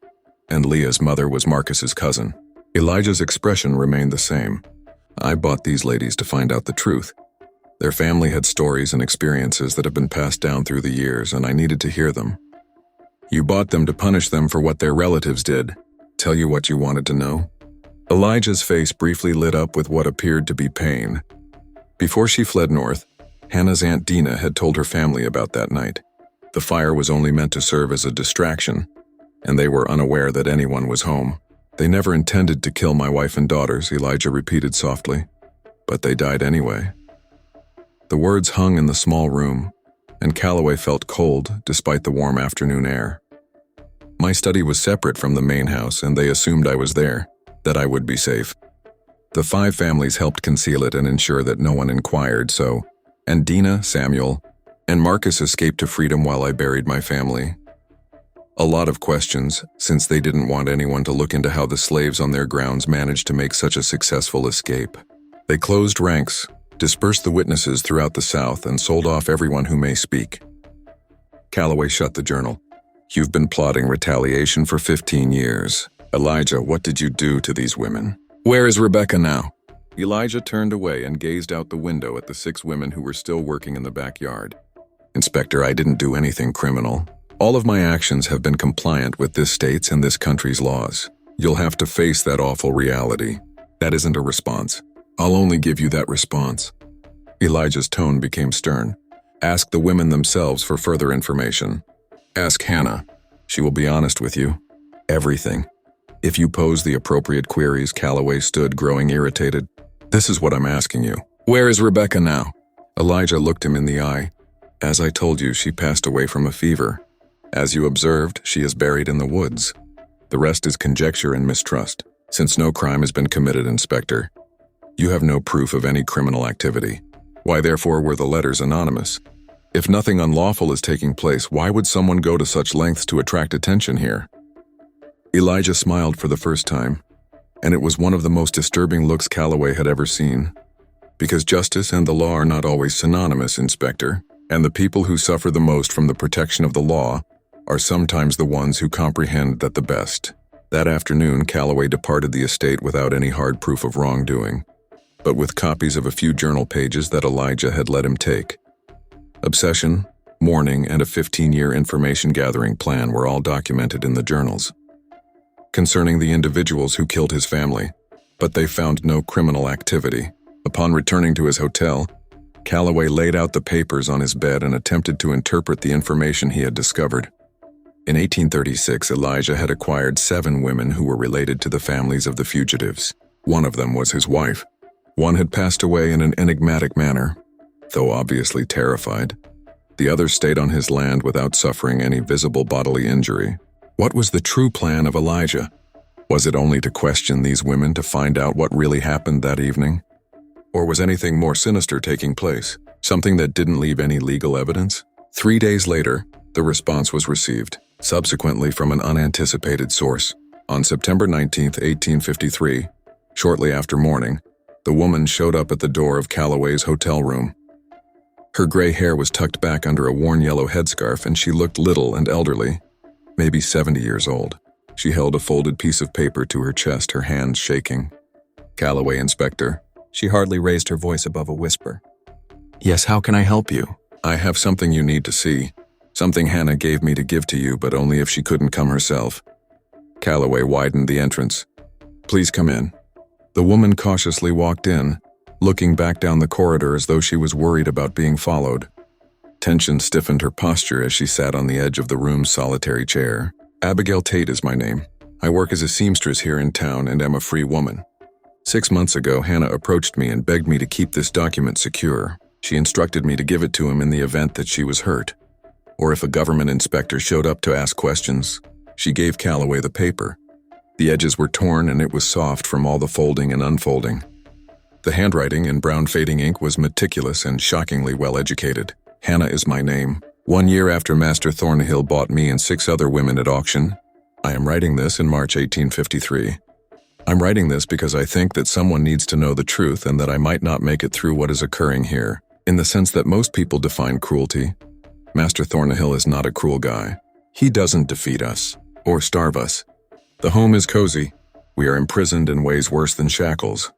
and Leah's mother was Marcus's cousin. Elijah's expression remained the same. "I bought these ladies to find out the truth. Their family had stories and experiences that have been passed down through the years, and I needed to hear them. You bought them to punish them for what their relatives did. Tell you what you wanted to know?" Elijah's face briefly lit up with what appeared to be pain. Before she fled north, Hannah's Aunt Dina had told her family about that night. The fire was only meant to serve as a distraction, and they were unaware that anyone was home. "They never intended to kill my wife and daughters," Elijah repeated softly, "but they died anyway." The words hung in the small room, and Calloway felt cold despite the warm afternoon air. "My study was separate from the main house, and they assumed I was there, that I would be safe. The 5 families helped conceal it and ensure that no one inquired, and Dina, Samuel, and Marcus escaped to freedom while I buried my family. A lot of questions, since they didn't want anyone to look into how the slaves on their grounds managed to make such a successful escape. They closed ranks, dispersed the witnesses throughout the South, and sold off everyone who may speak. Calloway shut the journal. You've been plotting retaliation for 15 years. Elijah, what did you do to these women? Where is Rebecca now? Elijah turned away and gazed out the window at the 6 women who were still working in the backyard. Inspector, I didn't do anything criminal. All of my actions have been compliant with this state's and this country's laws. You'll have to face that awful reality. That isn't a response. I'll only give you that response. Elijah's tone became stern. Ask the women themselves for further information. Ask Hannah. She will be honest with you. Everything. If you pose the appropriate queries, Calloway stood, growing irritated. This is what I'm asking you. Where is Rebecca now? Elijah looked him in the eye. As I told you, she passed away from a fever. As you observed, she is buried in the woods. The rest is conjecture and mistrust, since no crime has been committed, Inspector. You have no proof of any criminal activity. Why, therefore, were the letters anonymous? If nothing unlawful is taking place, why would someone go to such lengths to attract attention here? Elijah smiled for the first time, and it was one of the most disturbing looks Calloway had ever seen. Because justice and the law are not always synonymous, Inspector, and the people who suffer the most from the protection of the law are sometimes the ones who comprehend that the best. That afternoon, Calloway departed the estate without any hard proof of wrongdoing, but with copies of a few journal pages that Elijah had let him take. Obsession, mourning, and a 15-year information-gathering plan were all documented in the journals concerning the individuals who killed his family, but they found no criminal activity. Upon returning to his hotel, Calloway laid out the papers on his bed and attempted to interpret the information he had discovered. In 1836, Elijah had acquired 7 women who were related to the families of the fugitives. One of them was his wife. One had passed away in an enigmatic manner, though obviously terrified. The other stayed on his land without suffering any visible bodily injury. What was the true plan of Elijah? Was it only to question these women to find out what really happened that evening? Or was anything more sinister taking place? Something that didn't leave any legal evidence? 3 days later, the response was received, subsequently from an unanticipated source. On September 19, 1853, shortly after morning, the woman showed up at the door of Calloway's hotel room. Her gray hair was tucked back under a worn yellow headscarf, and she looked little and elderly, maybe 70 years old. She held a folded piece of paper to her chest, her hands shaking. Calloway, Inspector. She hardly raised her voice above a whisper. Yes, how can I help you? I have something you need to see. Something Hannah gave me to give to you, but only if she couldn't come herself. Calloway widened the entrance. Please come in. The woman cautiously walked in, looking back down the corridor as though she was worried about being followed. Tension stiffened her posture as she sat on the edge of the room's solitary chair. Abigail Tate is my name. I work as a seamstress here in town and am a free woman. 6 months ago, Hannah approached me and begged me to keep this document secure. She instructed me to give it to him in the event that she was hurt, or if a government inspector showed up to ask questions. She gave Calloway the paper. The edges were torn and it was soft from all the folding and unfolding. The handwriting in brown fading ink was meticulous and shockingly well-educated. Hannah is my name. 1 year after Master Thornhill bought me and 6 other women at auction. I am writing this in March 1853. I'm writing this because I think that someone needs to know the truth and that I might not make it through what is occurring here, in the sense that most people define cruelty. Master Thornhill is not a cruel guy. He doesn't defeat us, or starve us. The home is cozy. We are imprisoned in ways worse than shackles,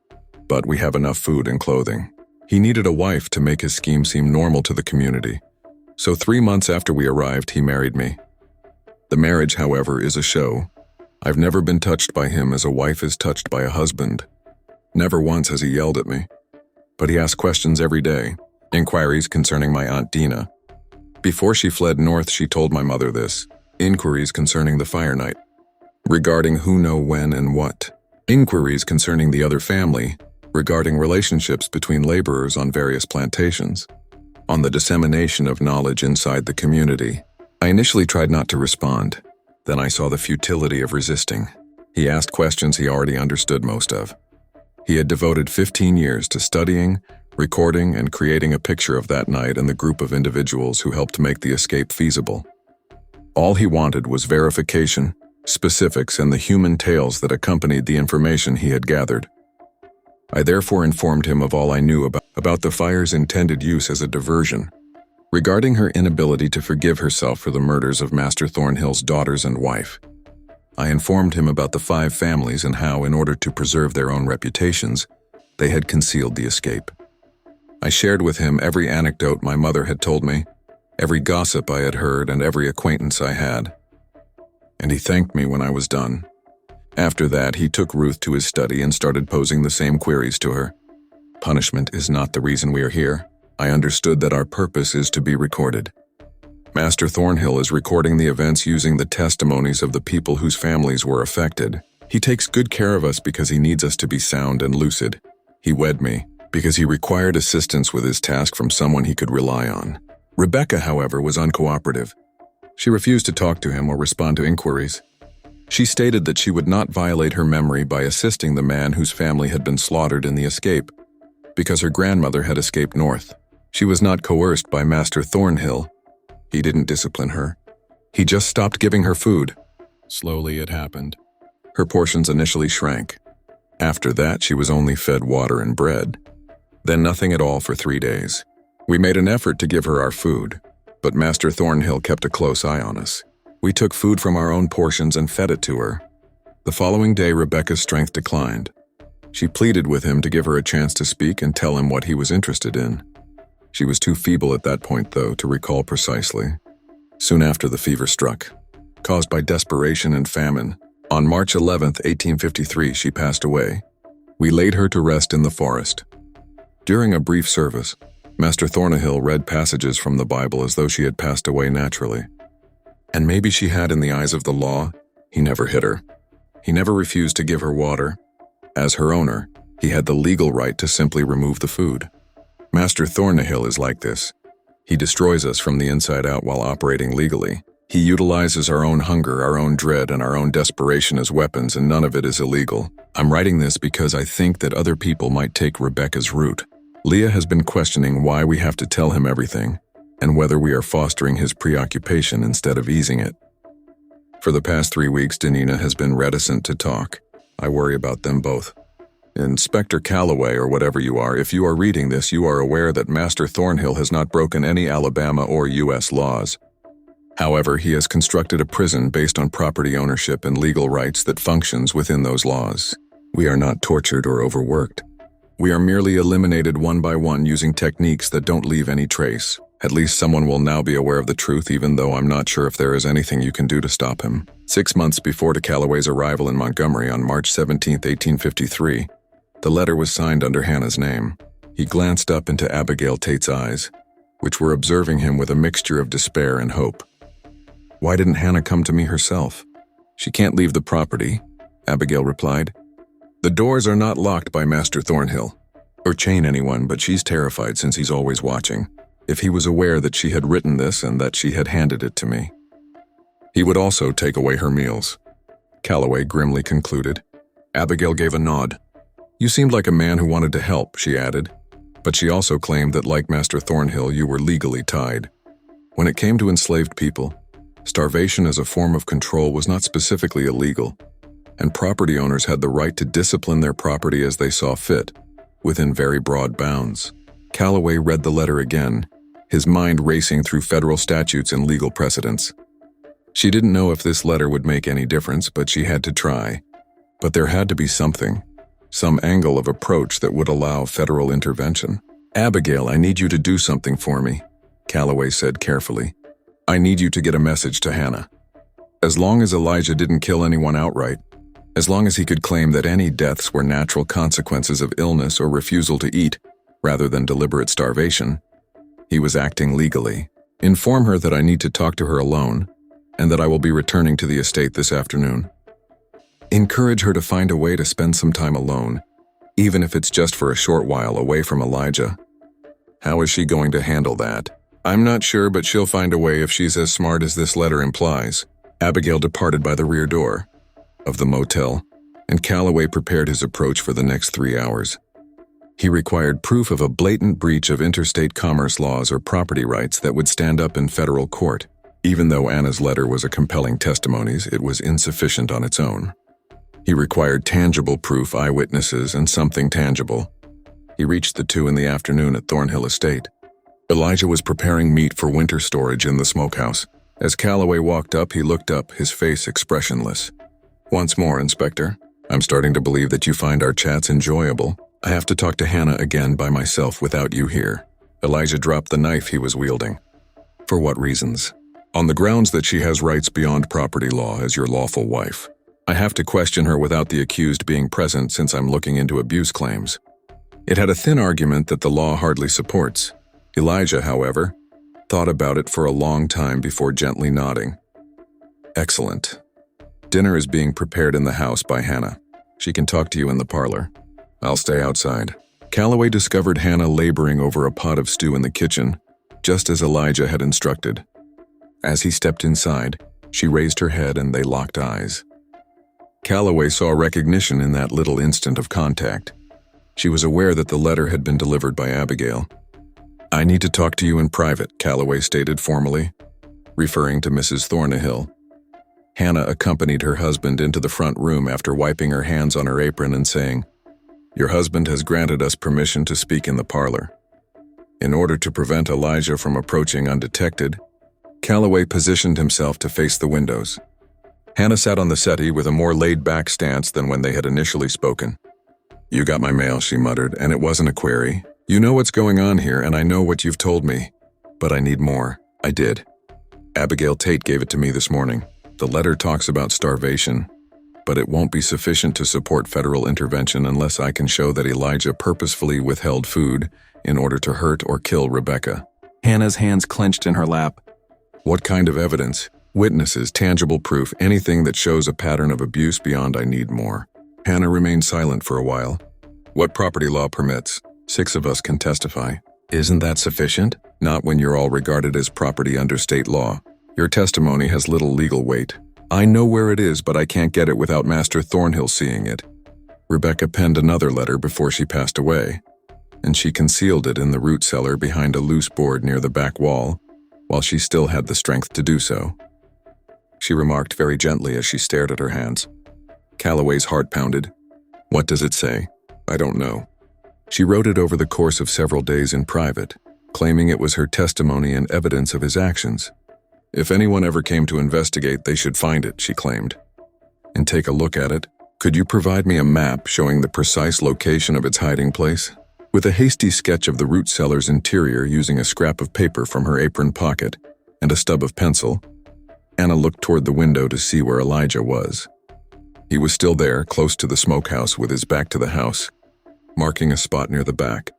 but we have enough food and clothing. He needed a wife to make his scheme seem normal to the community. So 3 months after we arrived, he married me. The marriage, however, is a show. I've never been touched by him as a wife is touched by a husband. Never once has he yelled at me. But he asked questions every day, inquiries concerning my Aunt Dina. Before she fled north, she told my mother this. Inquiries concerning the fire night. Regarding who, know, when, and what. Inquiries concerning the other family. Regarding relationships between laborers on various plantations. On the dissemination of knowledge inside the community. I initially tried not to respond. Then I saw the futility of resisting. He asked questions he already understood most of. He had devoted 15 years to studying, recording, and creating a picture of that night and the group of individuals who helped make the escape feasible. All he wanted was verification, specifics, and the human tales that accompanied the information he had gathered. I therefore informed him of all I knew about the fire's intended use as a diversion. Regarding her inability to forgive herself for the murders of Master Thornhill's daughters and wife, I informed him about the 5 families and how, in order to preserve their own reputations, they had concealed the escape. I shared with him every anecdote my mother had told me, every gossip I had heard, and every acquaintance I had. And he thanked me when I was done. After that, he took Ruth to his study and started posing the same queries to her. Punishment is not the reason we are here. I understood that our purpose is to be recorded. Master Thornhill is recording the events using the testimonies of the people whose families were affected. He takes good care of us because he needs us to be sound and lucid. He wed me because he required assistance with his task from someone he could rely on. Rebecca, however, was uncooperative. She refused to talk to him or respond to inquiries. She stated that she would not violate her memory by assisting the man whose family had been slaughtered in the escape, because her grandmother had escaped north. She was not coerced by Master Thornhill. He didn't discipline her. He just stopped giving her food. Slowly it happened. Her portions initially shrank. After that, she was only fed water and bread. Then nothing at all for 3 days. We made an effort to give her our food, but Master Thornhill kept a close eye on us. We took food from our own portions and fed it to her. The following day, Rebecca's strength declined. She pleaded with him to give her a chance to speak and tell him what he was interested in. She was too feeble at that point, though, to recall precisely. Soon after, the fever struck. Caused by desperation and famine, on March 11, 1853, she passed away. We laid her to rest in the forest. During a brief service, Master Thornhill read passages from the Bible as though she had passed away naturally. And maybe she had in the eyes of the law. He never hit her. He never refused to give her water. As her owner, he had the legal right to simply remove the food. Master Thornhill is like this. He destroys us from the inside out while operating legally. He utilizes our own hunger, our own dread, and our own desperation as weapons, and none of it is illegal. I'm writing this because I think that other people might take Rebecca's route. Leah has been questioning why we have to tell him everything, and whether we are fostering his preoccupation instead of easing it. For the past 3 weeks, Danina has been reticent to talk. I worry about them both. Inspector Calloway, or whatever you are, if you are reading this, you are aware that Master Thornhill has not broken any Alabama or U.S. laws. However, he has constructed a prison based on property ownership and legal rights that functions within those laws. We are not tortured or overworked. We are merely eliminated one by one using techniques that don't leave any trace. At least someone will now be aware of the truth, even though I'm not sure if there is anything you can do to stop him. 6 months before de Calloway's arrival in Montgomery on March 17, 1853, the letter was signed under Hannah's name. He glanced up into Abigail Tate's eyes, which were observing him with a mixture of despair and hope. Why didn't Hannah come to me herself? She can't leave the property, Abigail replied. The doors are not locked by Master Thornhill, or chain anyone, but she's terrified since he's always watching. If he was aware that she had written this and that she had handed it to me, he would also take away her meals, Calloway grimly concluded. Abigail gave a nod. You seemed like a man who wanted to help, she added, but she also claimed that, like Master Thornhill, you were legally tied. When it came to enslaved people, starvation as a form of control was not specifically illegal, and property owners had the right to discipline their property as they saw fit, within very broad bounds. Calloway read the letter again, his mind racing through federal statutes and legal precedents. She didn't know if this letter would make any difference, but she had to try. But there had to be something, some angle of approach that would allow federal intervention. Abigail, I need you to do something for me, Calloway said carefully. I need you to get a message to Hannah. As long as Elijah didn't kill anyone outright, as long as he could claim that any deaths were natural consequences of illness or refusal to eat, rather than deliberate starvation, he was acting legally. Inform her that I need to talk to her alone, and that I will be returning to the estate this afternoon. Encourage her to find a way to spend some time alone, even if it's just for a short while away from Elijah. How is she going to handle that? I'm not sure, but she'll find a way if she's as smart as this letter implies. Abigail departed by the rear door of the motel. and Calloway prepared his approach for the next 3 hours. He required proof of a blatant breach of interstate commerce laws or property rights that would stand up in federal court. Even though Anna's letter was a compelling testimony, it was insufficient on its own. He required tangible proof, eyewitnesses, and something tangible. He reached the two in the afternoon at Thornhill Estate. Elijah was preparing meat for winter storage in the smokehouse. As Calloway walked up, he looked up, his face expressionless. "Once more, Inspector. I'm starting to believe that you find our chats enjoyable. I have to talk to Hannah again by myself without you here." Elijah dropped the knife he was wielding. "For what reasons?" "On the grounds that she has rights beyond property law as your lawful wife. I have to question her without the accused being present since I'm looking into abuse claims." It had a thin argument that the law hardly supports. Elijah, however, thought about it for a long time before gently nodding. "Excellent. Dinner is being prepared in the house by Hannah. She can talk to you in the parlor. I'll stay outside." Calloway discovered Hannah laboring over a pot of stew in the kitchen, just as Elijah had instructed. As he stepped inside, she raised her head and they locked eyes. Calloway saw recognition in that little instant of contact. She was aware that the letter had been delivered by Abigail. "I need to talk to you in private," Calloway stated formally, referring to Mrs. Thornhill. Hannah accompanied her husband into the front room after wiping her hands on her apron and saying, "Your husband has granted us permission to speak in the parlor." In order to prevent Elijah from approaching undetected, Calloway positioned himself to face the windows. Hannah sat on the settee with a more laid-back stance than when they had initially spoken. "You got my mail," she muttered, "and it wasn't a query. You know what's going on here, and I know what you've told me. But I need more." "I did. Abigail Tate gave it to me this morning. The letter talks about starvation, but it won't be sufficient to support federal intervention unless I can show that Elijah purposefully withheld food in order to hurt or kill Rebecca." Hannah's hands clenched in her lap. "What kind of evidence? Witnesses, tangible proof, anything that shows a pattern of abuse beyond I need more." Hannah remained silent for a while. "What property law permits? 6 of us can testify." "Isn't that sufficient?" "Not when you're all regarded as property under state law. Your testimony has little legal weight. I know where it is, but I can't get it without Master Thornhill seeing it. Rebecca penned another letter before she passed away, and she concealed it in the root cellar behind a loose board near the back wall, while she still had the strength to do so," she remarked very gently as she stared at her hands. Calloway's heart pounded. "What does it say?" "I don't know. She wrote it over the course of several days in private, claiming it was her testimony and evidence of his actions. If anyone ever came to investigate, they should find it," she claimed, "and take a look at it. Could you provide me a map showing the precise location of its hiding place?" With a hasty sketch of the root cellar's interior using a scrap of paper from her apron pocket and a stub of pencil, Anna looked toward the window to see where Elijah was. He was still there, close to the smokehouse with his back to the house, marking a spot near the back.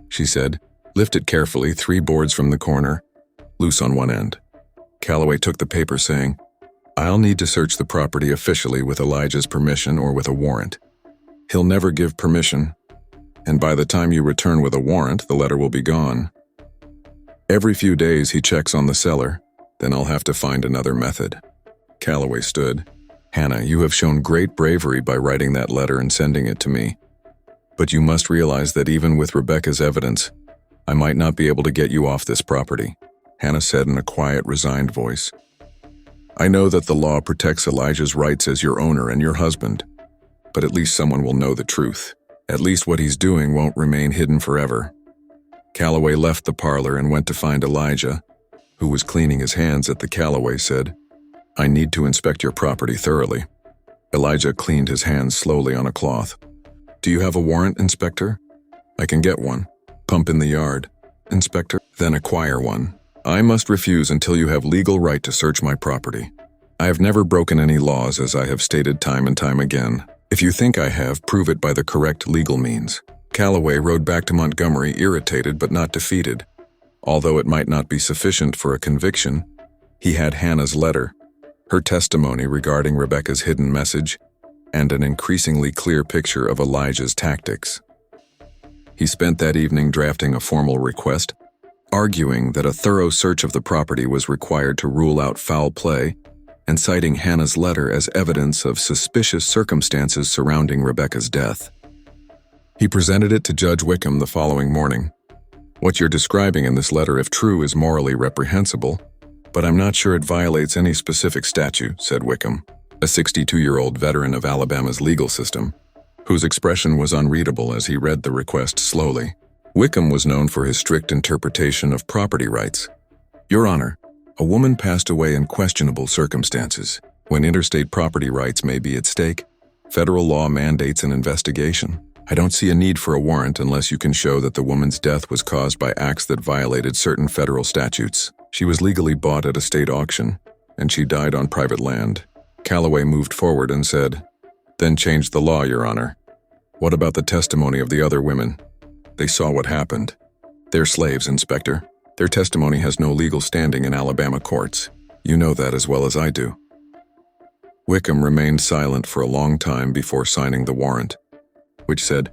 She said, "Lift it carefully, 3 boards from the corner, loose on one end." Calloway took the paper, saying, "I'll need to search the property officially with Elijah's permission or with a warrant. He'll never give permission, and by the time you return with a warrant, the letter will be gone. Every few days he checks on the cellar, then I'll have to find another method." Calloway stood. "Hannah, you have shown great bravery by writing that letter and sending it to me. But you must realize that even with Rebecca's evidence, I might not be able to get you off this property," Hannah said in a quiet, resigned voice. "I know that the law protects Elijah's rights as your owner and your husband, but at least someone will know the truth. At least what he's doing won't remain hidden forever." Calloway left the parlor and went to find Elijah, who was cleaning his hands at the Calloway said, "I need to inspect your property thoroughly." Elijah cleaned his hands slowly on a cloth. "Do you have a warrant, Inspector?" "I can get one." "Pump in the yard." "Inspector?" "Then acquire one. I must refuse until you have legal right to search my property. I have never broken any laws, as I have stated time and time again. If you think I have, prove it by the correct legal means." Calloway rode back to Montgomery irritated but not defeated. Although it might not be sufficient for a conviction, he had Hannah's letter, her testimony regarding Rebecca's hidden message, and an increasingly clear picture of Elijah's tactics. He spent that evening drafting a formal request, arguing that a thorough search of the property was required to rule out foul play and citing Hannah's letter as evidence of suspicious circumstances surrounding Rebecca's death. He presented it to Judge Wickham the following morning. "What you're describing in this letter, if true, is morally reprehensible, but I'm not sure it violates any specific statute," said Wickham, a 62-year-old veteran of Alabama's legal system, whose expression was unreadable as he read the request slowly. Wickham was known for his strict interpretation of property rights. "Your Honor, a woman passed away in questionable circumstances. When interstate property rights may be at stake, federal law mandates an investigation. I don't see a need for a warrant unless you can show that the woman's death was caused by acts that violated certain federal statutes. She was legally bought at a state auction, and she died on private land." Calloway moved forward and said, "Then change the law, Your Honor. What about the testimony of the other women? They saw what happened. They're slaves, Inspector. Their testimony has no legal standing in Alabama courts. You know that as well as I do." Wickham remained silent for a long time before signing the warrant, which said,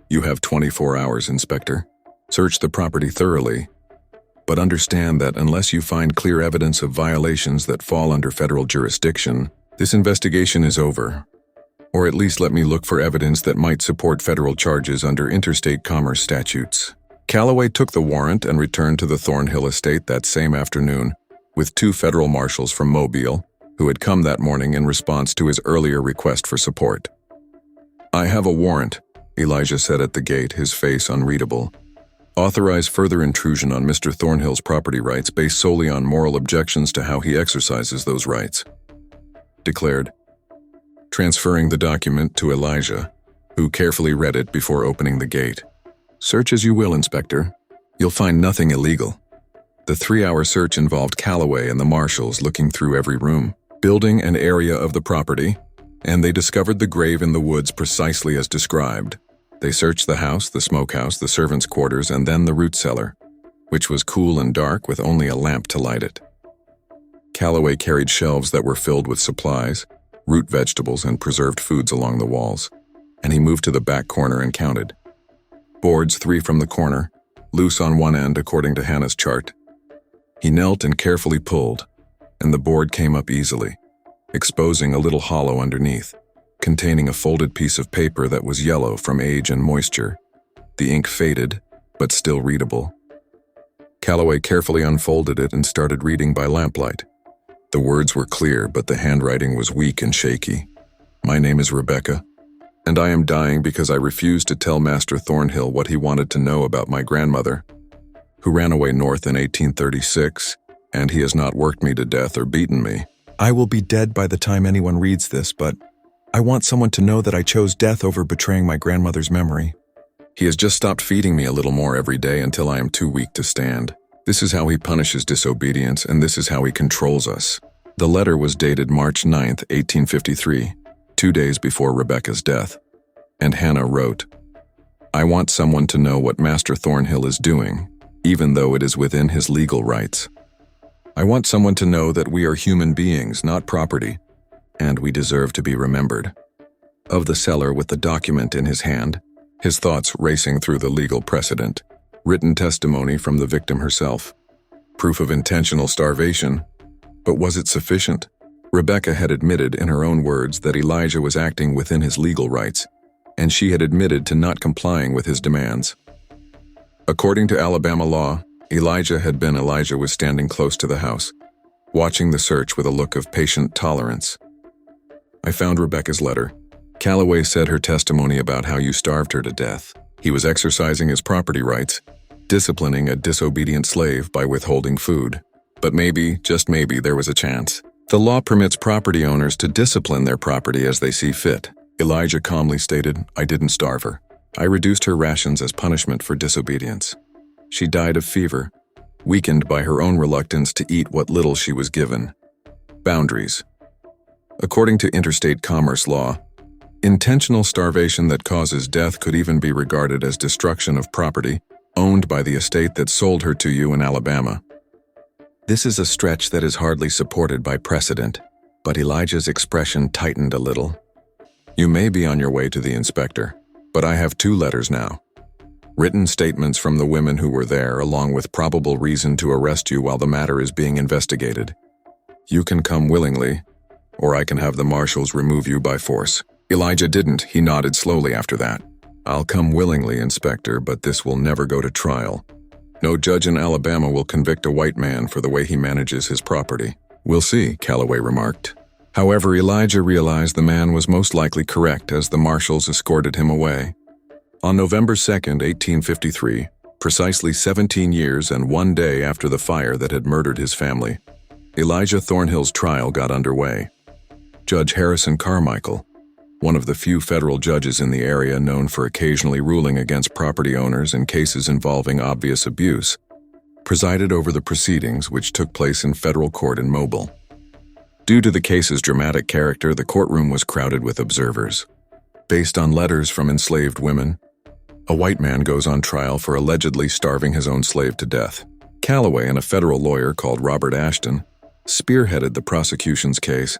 "You have 24 hours, Inspector. Search the property thoroughly, but understand that unless you find clear evidence of violations that fall under federal jurisdiction, this investigation is over. Or at least let me look for evidence that might support federal charges under interstate commerce statutes." Calloway took the warrant and returned to the Thornhill estate that same afternoon with 2 federal marshals from Mobile, who had come that morning in response to his earlier request for support. "I have a warrant," Elijah said at the gate, his face unreadable. "Authorize further intrusion on Mr. Thornhill's property rights based solely on moral objections to how he exercises those rights," declared, transferring the document to Elijah, who carefully read it before opening the gate. "Search as you will, Inspector. You'll find nothing illegal." The 3-hour search involved Calloway and the marshals looking through every room, building, and area of the property, and they discovered the grave in the woods precisely as described. They searched the house, the smokehouse, the servants' quarters, and then the root cellar, which was cool and dark with only a lamp to light it. Calloway carried shelves that were filled with supplies, root vegetables, and preserved foods along the walls, and he moved to the back corner and counted. Boards 3 from the corner, loose on one end according to Hannah's chart. He knelt and carefully pulled, and the board came up easily, exposing a little hollow underneath, containing a folded piece of paper that was yellow from age and moisture. The ink faded, but still readable. Calloway carefully unfolded it and started reading by lamplight. The words were clear, but the handwriting was weak and shaky. "My name is Rebecca, and I am dying because I refused to tell Master Thornhill what he wanted to know about my grandmother, who ran away north in 1836, and he has not worked me to death or beaten me. I will be dead by the time anyone reads this, but I want someone to know that I chose death over betraying my grandmother's memory. He has just stopped feeding me a little more every day until I am too weak to stand. This is how he punishes disobedience, and this is how he controls us." The letter was dated March 9, 1853, 2 days before Rebecca's death, and Hannah wrote, "I want someone to know what Master Thornhill is doing, even though it is within his legal rights. I want someone to know that we are human beings, not property, and we deserve to be remembered." Of the seller with the document in his hand, his thoughts racing through the legal precedent, written testimony from the victim herself, proof of intentional starvation, but was it sufficient? Rebecca had admitted in her own words that Elijah was acting within his legal rights, and she had admitted to not complying with his demands. According to Alabama law, Elijah was standing close to the house, watching the search with a look of patient tolerance. "I found Rebecca's letter. Calloway said her testimony about how you starved her to death. He was exercising his property rights, disciplining a disobedient slave by withholding food. But maybe, just maybe, there was a chance. The law permits property owners to discipline their property as they see fit." Elijah calmly stated, "I didn't starve her. I reduced her rations as punishment for disobedience. She died of fever, weakened by her own reluctance to eat what little she was given." Boundaries. According to interstate commerce law, intentional starvation that causes death could even be regarded as destruction of property owned by the estate that sold her to you in Alabama. This is a stretch that is hardly supported by precedent, but Elijah's expression tightened a little. "You may be on your way to the inspector, but I have 2 letters now. Written statements from the women who were there, along with probable reason to arrest you while the matter is being investigated. You can come willingly, or I can have the marshals remove you by force." Elijah didn't. He nodded slowly after that. "I'll come willingly, Inspector, but this will never go to trial. No judge in Alabama will convict a white man for the way he manages his property." "We'll see," Calloway remarked. However, Elijah realized the man was most likely correct as the marshals escorted him away. On November 2nd, 1853, precisely 17 years and 1 day after the fire that had murdered his family, Elijah Thornhill's trial got underway. Judge Harrison Carmichael, one of the few federal judges in the area known for occasionally ruling against property owners in cases involving obvious abuse, presided over the proceedings which took place in federal court in Mobile. Due to the case's dramatic character, the courtroom was crowded with observers. Based on letters from enslaved women, a white man goes on trial for allegedly starving his own slave to death. Calloway and a federal lawyer called Robert Ashton spearheaded the prosecution's case,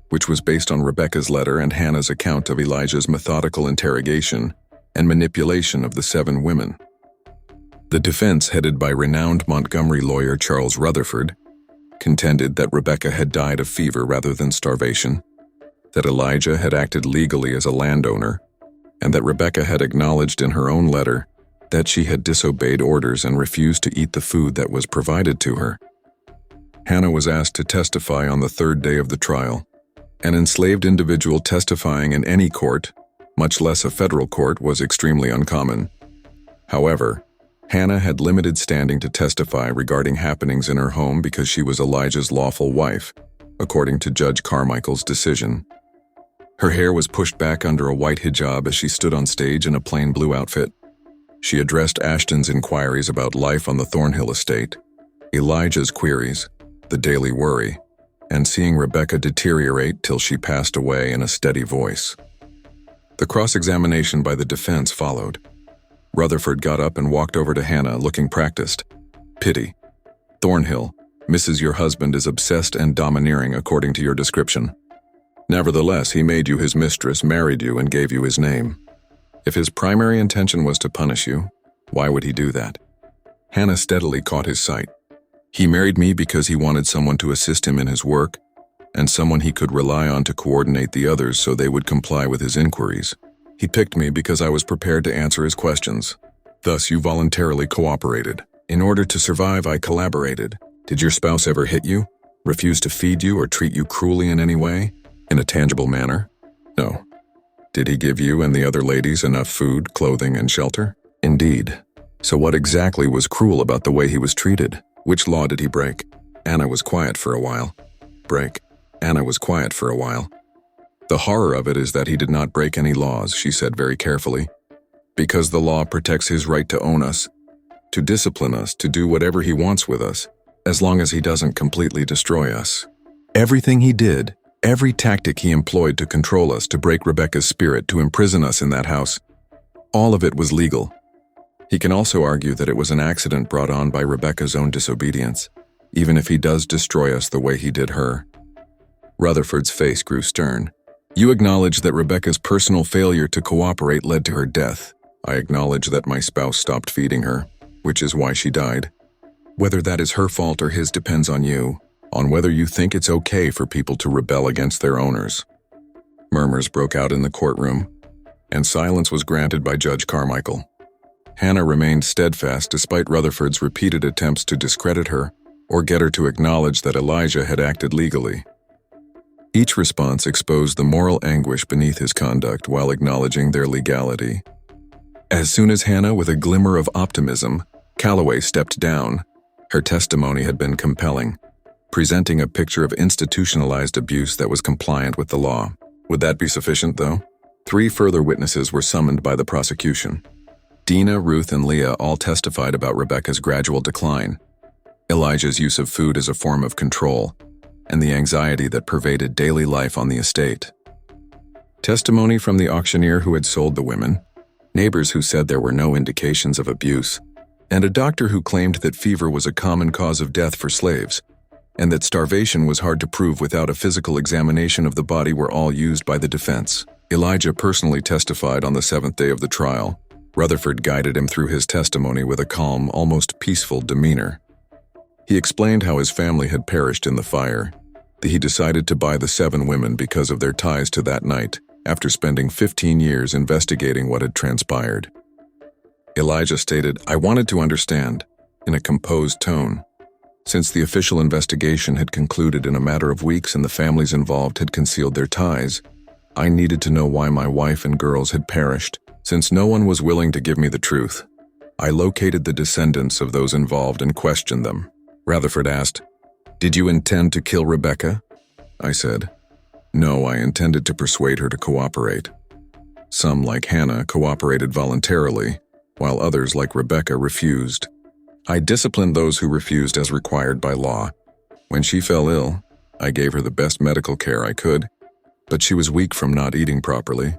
which was based on Rebecca's letter and Hannah's account of Elijah's methodical interrogation and manipulation of the 7 women. The defense, headed by renowned Montgomery lawyer Charles Rutherford, contended that Rebecca had died of fever rather than starvation, that Elijah had acted legally as a landowner, and that Rebecca had acknowledged in her own letter that she had disobeyed orders and refused to eat the food that was provided to her. Hannah was asked to testify on the 3rd day of the trial. An enslaved individual testifying in any court, much less a federal court, was extremely uncommon. However, Hannah had limited standing to testify regarding happenings in her home because she was Elijah's lawful wife, according to Judge Carmichael's decision. Her hair was pushed back under a white hijab as she stood on stage in a plain blue outfit. She addressed Ashton's inquiries about life on the Thornhill estate, Elijah's queries, the daily worry, and seeing Rebecca deteriorate till she passed away in a steady voice. The cross-examination by the defense followed. Rutherford got up and walked over to Hannah, looking practiced. "Pity. Thornhill, Mrs. Your husband is obsessed and domineering according to your description. Nevertheless, he made you his mistress, married you, and gave you his name. If his primary intention was to punish you, why would he do that?" Hannah steadily caught his sight. "He married me because he wanted someone to assist him in his work, and someone he could rely on to coordinate the others so they would comply with his inquiries. He picked me because I was prepared to answer his questions. Thus, you voluntarily cooperated. In order to survive, I collaborated. Did your spouse ever hit you, refuse to feed you, or treat you cruelly in any way, in a tangible manner? No. Did he give you and the other ladies enough food, clothing, and shelter? Indeed. So what exactly was cruel about the way he was treated? Which law did he break?" Anna was quiet for a while. "Break." Anna was quiet for a while. "The horror of it is that he did not break any laws," she said very carefully. "Because the law protects his right to own us, to discipline us, to do whatever he wants with us, as long as he doesn't completely destroy us. Everything he did, every tactic he employed to control us, to break Rebecca's spirit, to imprison us in that house, all of it was legal. He can also argue that it was an accident brought on by Rebecca's own disobedience, even if he does destroy us the way he did her." Rutherford's face grew stern. "You acknowledge that Rebecca's personal failure to cooperate led to her death. I acknowledge that my spouse stopped feeding her, which is why she died. Whether that is her fault or his depends on you, on whether you think it's okay for people to rebel against their owners." Murmurs broke out in the courtroom, and silence was granted by Judge Carmichael. Hannah remained steadfast despite Rutherford's repeated attempts to discredit her or get her to acknowledge that Elijah had acted legally. Each response exposed the moral anguish beneath his conduct while acknowledging their legality. As soon as Hannah, with a glimmer of optimism, Calloway stepped down, her testimony had been compelling, presenting a picture of institutionalized abuse that was compliant with the law. Would that be sufficient, though? 3 further witnesses were summoned by the prosecution. Dina, Ruth, and Leah all testified about Rebecca's gradual decline, Elijah's use of food as a form of control, and the anxiety that pervaded daily life on the estate. Testimony from the auctioneer who had sold the women, neighbors who said there were no indications of abuse, and a doctor who claimed that fever was a common cause of death for slaves, and that starvation was hard to prove without a physical examination of the body, were all used by the defense. Elijah personally testified on the 7th day of the trial. Rutherford guided him through his testimony with a calm, almost peaceful demeanor. He explained how his family had perished in the fire, He decided to buy the 7 women because of their ties to that night, after spending 15 years investigating what had transpired. Elijah stated, "I wanted to understand," in a composed tone. Since the official investigation had concluded in a matter of weeks and the families involved had concealed their ties, I needed to know why my wife and girls had perished, since no one was willing to give me the truth. I located the descendants of those involved and questioned them. Rutherford asked, "Did you intend to kill Rebecca?" I said, "No, I intended to persuade her to cooperate." Some, like Hannah, cooperated voluntarily, while others, like Rebecca, refused. I disciplined those who refused as required by law. When she fell ill, I gave her the best medical care I could, but she was weak from not eating properly.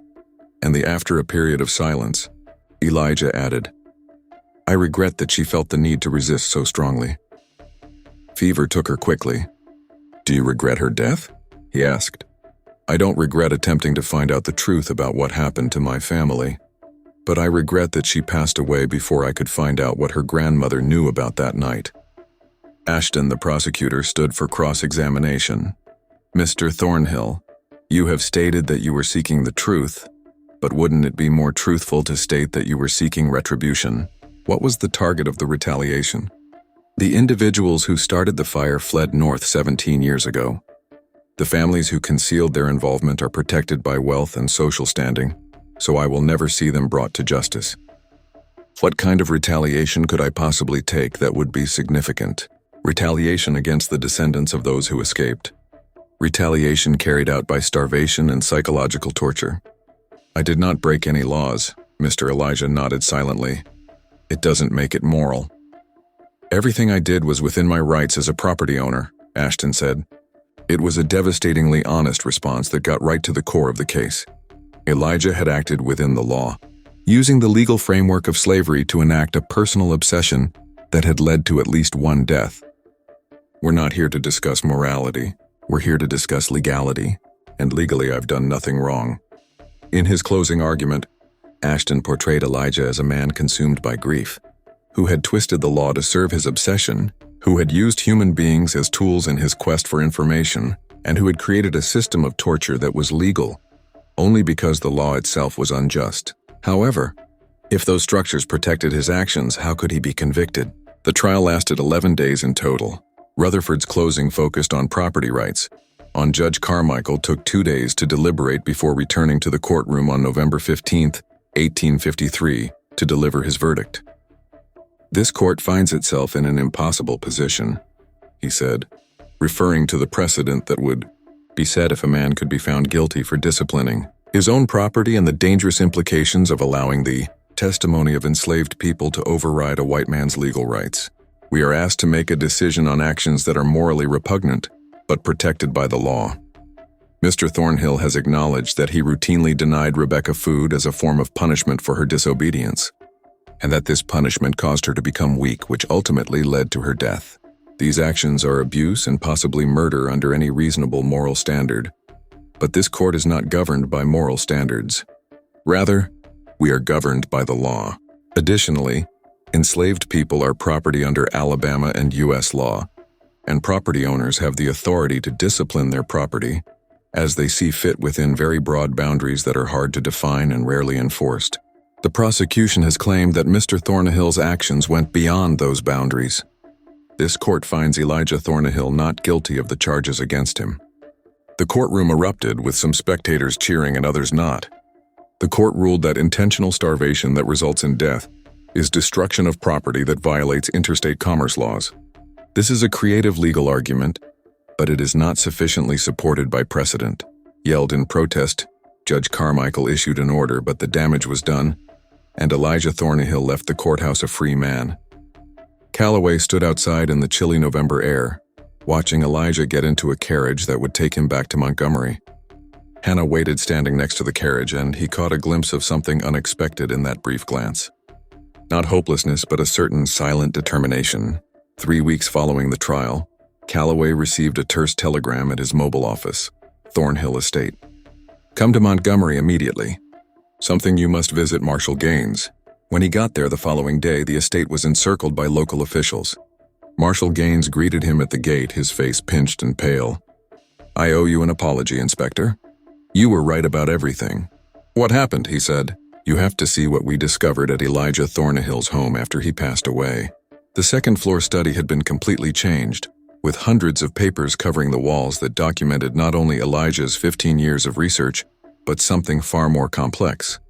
And after a period of silence, Elijah added, "I regret that she felt the need to resist so strongly." Fever took her quickly. "Do you regret her death?" he asked. "I don't regret attempting to find out the truth about what happened to my family, but I regret that she passed away before I could find out what her grandmother knew about that night." Ashton, the prosecutor, stood for cross-examination. "Mr. Thornhill, you have stated that you were seeking the truth, but wouldn't it be more truthful to state that you were seeking retribution? What was the target of the retaliation?" "The individuals who started the fire fled north 17 years ago. The families who concealed their involvement are protected by wealth and social standing, so I will never see them brought to justice." "What kind of retaliation could I possibly take that would be significant?" "Retaliation against the descendants of those who escaped. Retaliation carried out by starvation and psychological torture." "I did not break any laws," Mr. Elijah nodded silently. "It doesn't make it moral." "Everything I did was within my rights as a property owner," Ashton said. It was a devastatingly honest response that got right to the core of the case. Elijah had acted within the law, using the legal framework of slavery to enact a personal obsession that had led to at least one death. "We're not here to discuss morality. We're here to discuss legality, and legally I've done nothing wrong." In his closing argument, Ashton portrayed Elijah as a man consumed by grief, who had twisted the law to serve his obsession, who had used human beings as tools in his quest for information, and who had created a system of torture that was legal only because the law itself was unjust. However, if those structures protected his actions, how could he be convicted? The trial lasted 11 days in total. Rutherford's closing focused on property rights. Judge Carmichael took 2 days to deliberate before returning to the courtroom on November 15, 1853, to deliver his verdict. "This court finds itself in an impossible position," he said, referring to the precedent that would be set if a man could be found guilty for disciplining his own property and the dangerous implications of allowing the testimony of enslaved people to override a white man's legal rights. "We are asked to make a decision on actions that are morally repugnant, but protected by the law." Mr. Thornhill has acknowledged that he routinely denied Rebecca food as a form of punishment for her disobedience, and that this punishment caused her to become weak, which ultimately led to her death. These actions are abuse and possibly murder under any reasonable moral standard, but this court is not governed by moral standards. Rather, we are governed by the law. Additionally, enslaved people are property under Alabama and U.S. law, and property owners have the authority to discipline their property as they see fit within very broad boundaries that are hard to define and rarely enforced. The prosecution has claimed that Mr. Thornhill's actions went beyond those boundaries. This court finds Elijah Thornhill not guilty of the charges against him. The courtroom erupted, with some spectators cheering and others not. The court ruled that intentional starvation that results in death is destruction of property that violates interstate commerce laws. This is a creative legal argument, but it is not sufficiently supported by precedent. Yelled in protest, Judge Carmichael issued an order, but the damage was done, and Elijah Thornhill left the courthouse a free man. Calloway stood outside in the chilly November air, watching Elijah get into a carriage that would take him back to Montgomery. Hannah waited standing next to the carriage, and he caught a glimpse of something unexpected in that brief glance. Not hopelessness, but a certain silent determination. 3 weeks following the trial, Calloway received a terse telegram at his mobile office, Thornhill Estate. "Come to Montgomery immediately. Something you must visit Marshal Gaines." When he got there the following day, the estate was encircled by local officials. Marshal Gaines greeted him at the gate, his face pinched and pale. I owe you an apology, Inspector. You were right about everything. What happened, he said. You have to see what we discovered at Elijah Thornhill's home after he passed away. The second-floor study had been completely changed, with hundreds of papers covering the walls that documented not only Elijah's 15 years of research, but something far more complex.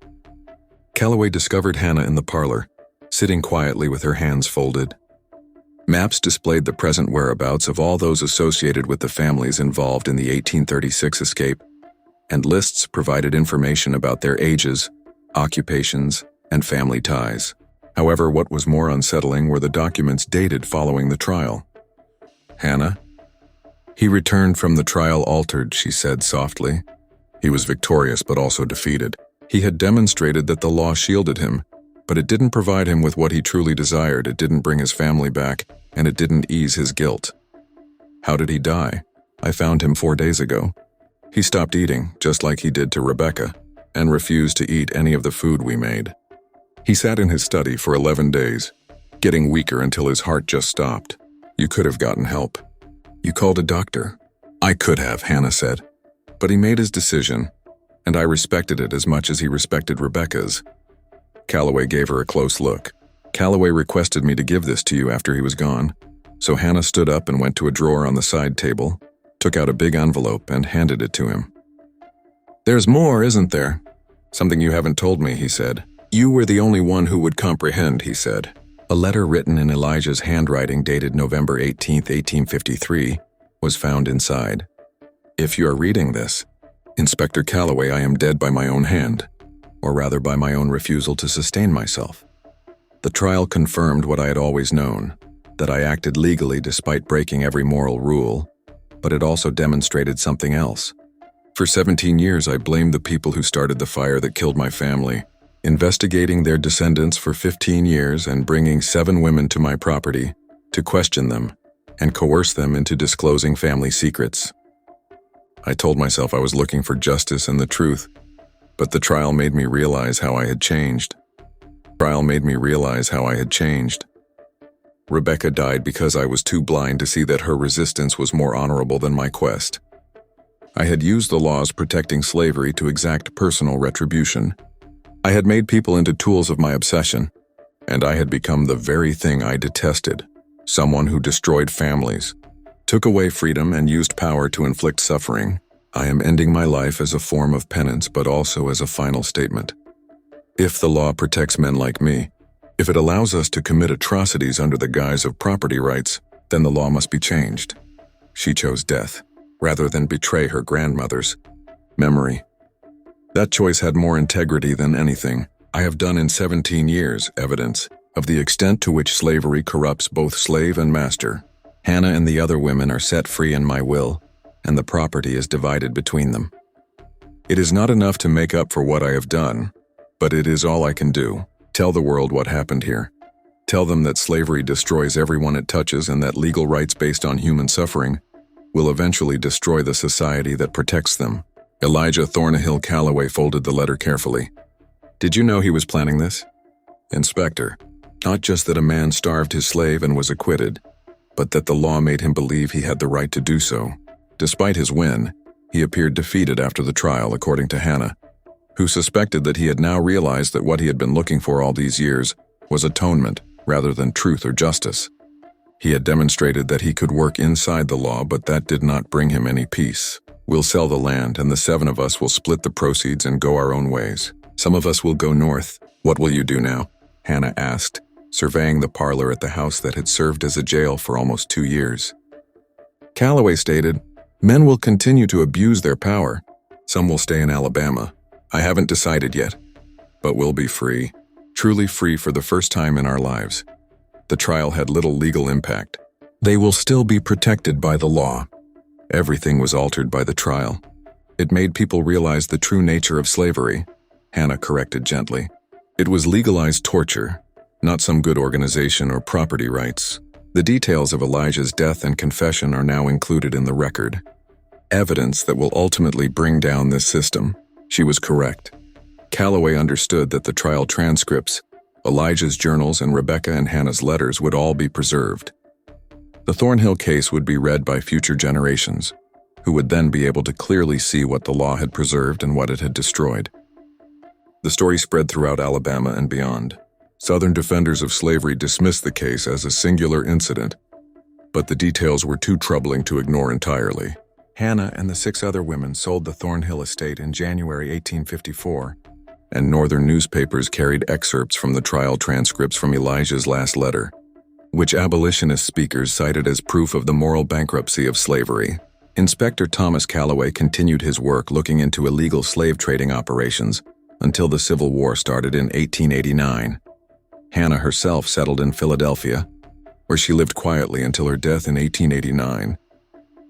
Calloway discovered Hannah in the parlor, sitting quietly with her hands folded. Maps displayed the present whereabouts of all those associated with the families involved in the 1836 escape, and lists provided information about their ages, occupations, and family ties. However, what was more unsettling were the documents dated following the trial. Hannah? He returned from the trial altered, she said softly. He was victorious but also defeated. He had demonstrated that the law shielded him, but it didn't provide him with what he truly desired, it didn't bring his family back, and it didn't ease his guilt. How did he die? I found him 4 days ago. He stopped eating, just like he did to Rebecca, and refused to eat any of the food we made. He sat in his study for 11 days, getting weaker until his heart just stopped. You could have gotten help. You called a doctor. I could have, Hannah said. But he made his decision, and I respected it as much as he respected Rebecca's. Calloway gave her a close look. Calloway requested me to give this to you after he was gone, so Hannah stood up and went to a drawer on the side table, took out a big envelope and handed it to him. There's more, isn't there? Something you haven't told me, he said. You were the only one who would comprehend, he said. A letter written in Elijah's handwriting dated November 18, 1853, was found inside. If you are reading this, Inspector Calloway, I am dead by my own hand, or rather by my own refusal to sustain myself. The trial confirmed what I had always known, that I acted legally despite breaking every moral rule, but it also demonstrated something else. For 17 years, I blamed the people who started the fire that killed my family, investigating their descendants for 15 years and bringing 7 women to my property to question them and coerce them into disclosing family secrets. I told myself I was looking for justice and the truth, but the trial made me realize how I had changed. Rebecca died because I was too blind to see that her resistance was more honorable than my quest. I had used the laws protecting slavery to exact personal retribution. I had made people into tools of my obsession, and I had become the very thing I detested, someone who destroyed families, took away freedom and used power to inflict suffering. I am ending my life as a form of penance, but also as a final statement. If the law protects men like me, if it allows us to commit atrocities under the guise of property rights, then the law must be changed. She chose death, rather than betray her grandmother's memory. That choice had more integrity than anything I have done in 17 years, evidence of the extent to which slavery corrupts both slave and master. Hannah and the other women are set free in my will, and the property is divided between them. It is not enough to make up for what I have done, but it is all I can do. Tell the world what happened here. Tell them that slavery destroys everyone it touches and that legal rights based on human suffering will eventually destroy the society that protects them. Elijah Thornhill Calloway folded the letter carefully. Did you know he was planning this? Inspector, not just that a man starved his slave and was acquitted, but that the law made him believe he had the right to do so. Despite his win, he appeared defeated after the trial, according to Hannah, who suspected that he had now realized that what he had been looking for all these years was atonement rather than truth or justice. He had demonstrated that he could work inside the law, but that did not bring him any peace. We'll sell the land, and the 7 of us will split the proceeds and go our own ways. Some of us will go north. What will you do now? Hannah asked, surveying the parlor at the house that had served as a jail for almost 2 years. Calloway stated, men will continue to abuse their power. Some will stay in Alabama. I haven't decided yet, but we'll be free, truly free for the first time in our lives. The trial had little legal impact. They will still be protected by the law. Everything was altered by the trial. It made people realize the true nature of slavery, Hannah corrected gently. It was legalized torture, not some good organization or property rights. The details of Elijah's death and confession are now included in the record. Evidence that will ultimately bring down this system. She was correct. Calloway understood that the trial transcripts, Elijah's journals, and Rebecca and Hannah's letters would all be preserved. The Thornhill case would be read by future generations, who would then be able to clearly see what the law had preserved and what it had destroyed. The story spread throughout Alabama and beyond. Southern defenders of slavery dismissed the case as a singular incident, but the details were too troubling to ignore entirely. Hannah and the 6 other women sold the Thornhill estate in January 1854, and northern newspapers carried excerpts from the trial transcripts from Elijah's last letter, which abolitionist speakers cited as proof of the moral bankruptcy of slavery. Inspector Thomas Calloway continued his work looking into illegal slave trading operations until the Civil War started in 1889. Hannah herself settled in Philadelphia, where she lived quietly until her death in 1889.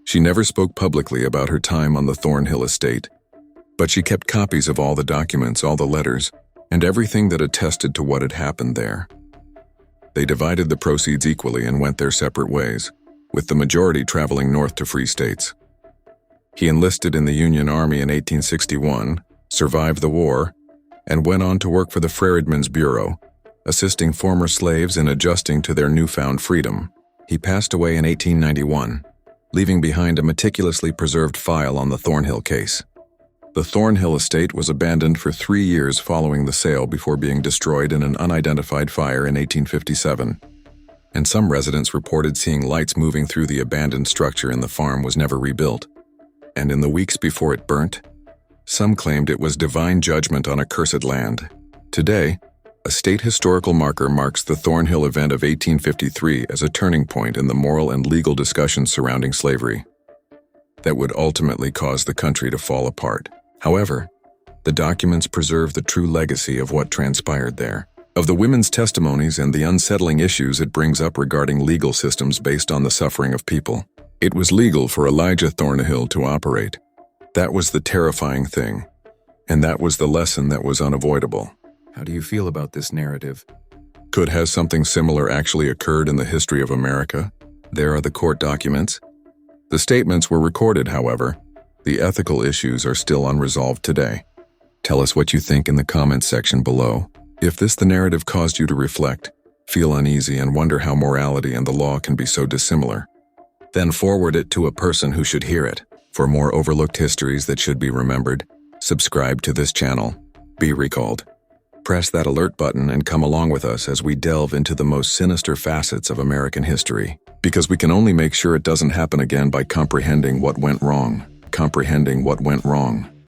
She never spoke publicly about her time on the Thornhill estate, but she kept copies of all the documents, all the letters, and everything that attested to what had happened there. They divided the proceeds equally and went their separate ways, with the majority traveling north to free states. He enlisted in the Union Army in 1861, survived the war, and went on to work for the Freedmen's Bureau, assisting former slaves in adjusting to their newfound freedom. He passed away in 1891, leaving behind a meticulously preserved file on the Thornhill case. The Thornhill estate was abandoned for 3 years following the sale before being destroyed in an unidentified fire in 1857, and some residents reported seeing lights moving through the abandoned structure, and the farm was never rebuilt. And in the weeks before it burnt, some claimed it was divine judgment on accursed land. Today, a state historical marker marks the Thornhill event of 1853 as a turning point in the moral and legal discussions surrounding slavery that would ultimately cause the country to fall apart. However, the documents preserve the true legacy of what transpired there, of the women's testimonies and the unsettling issues it brings up regarding legal systems based on the suffering of people. It was legal for Elijah Thornhill to operate. That was the terrifying thing, and that was the lesson that was unavoidable. How do you feel about this narrative? Has something similar actually occurred in the history of America? There are the court documents. The statements were recorded, however. The ethical issues are still unresolved today. Tell us what you think in the comments section below. If the narrative caused you to reflect, feel uneasy, and wonder how morality and the law can be so dissimilar, then forward it to a person who should hear it. For more overlooked histories that should be remembered, subscribe to this channel. Be recalled. Press that alert button and come along with us as we delve into the most sinister facets of American history. Because we can only make sure it doesn't happen again by comprehending what went wrong.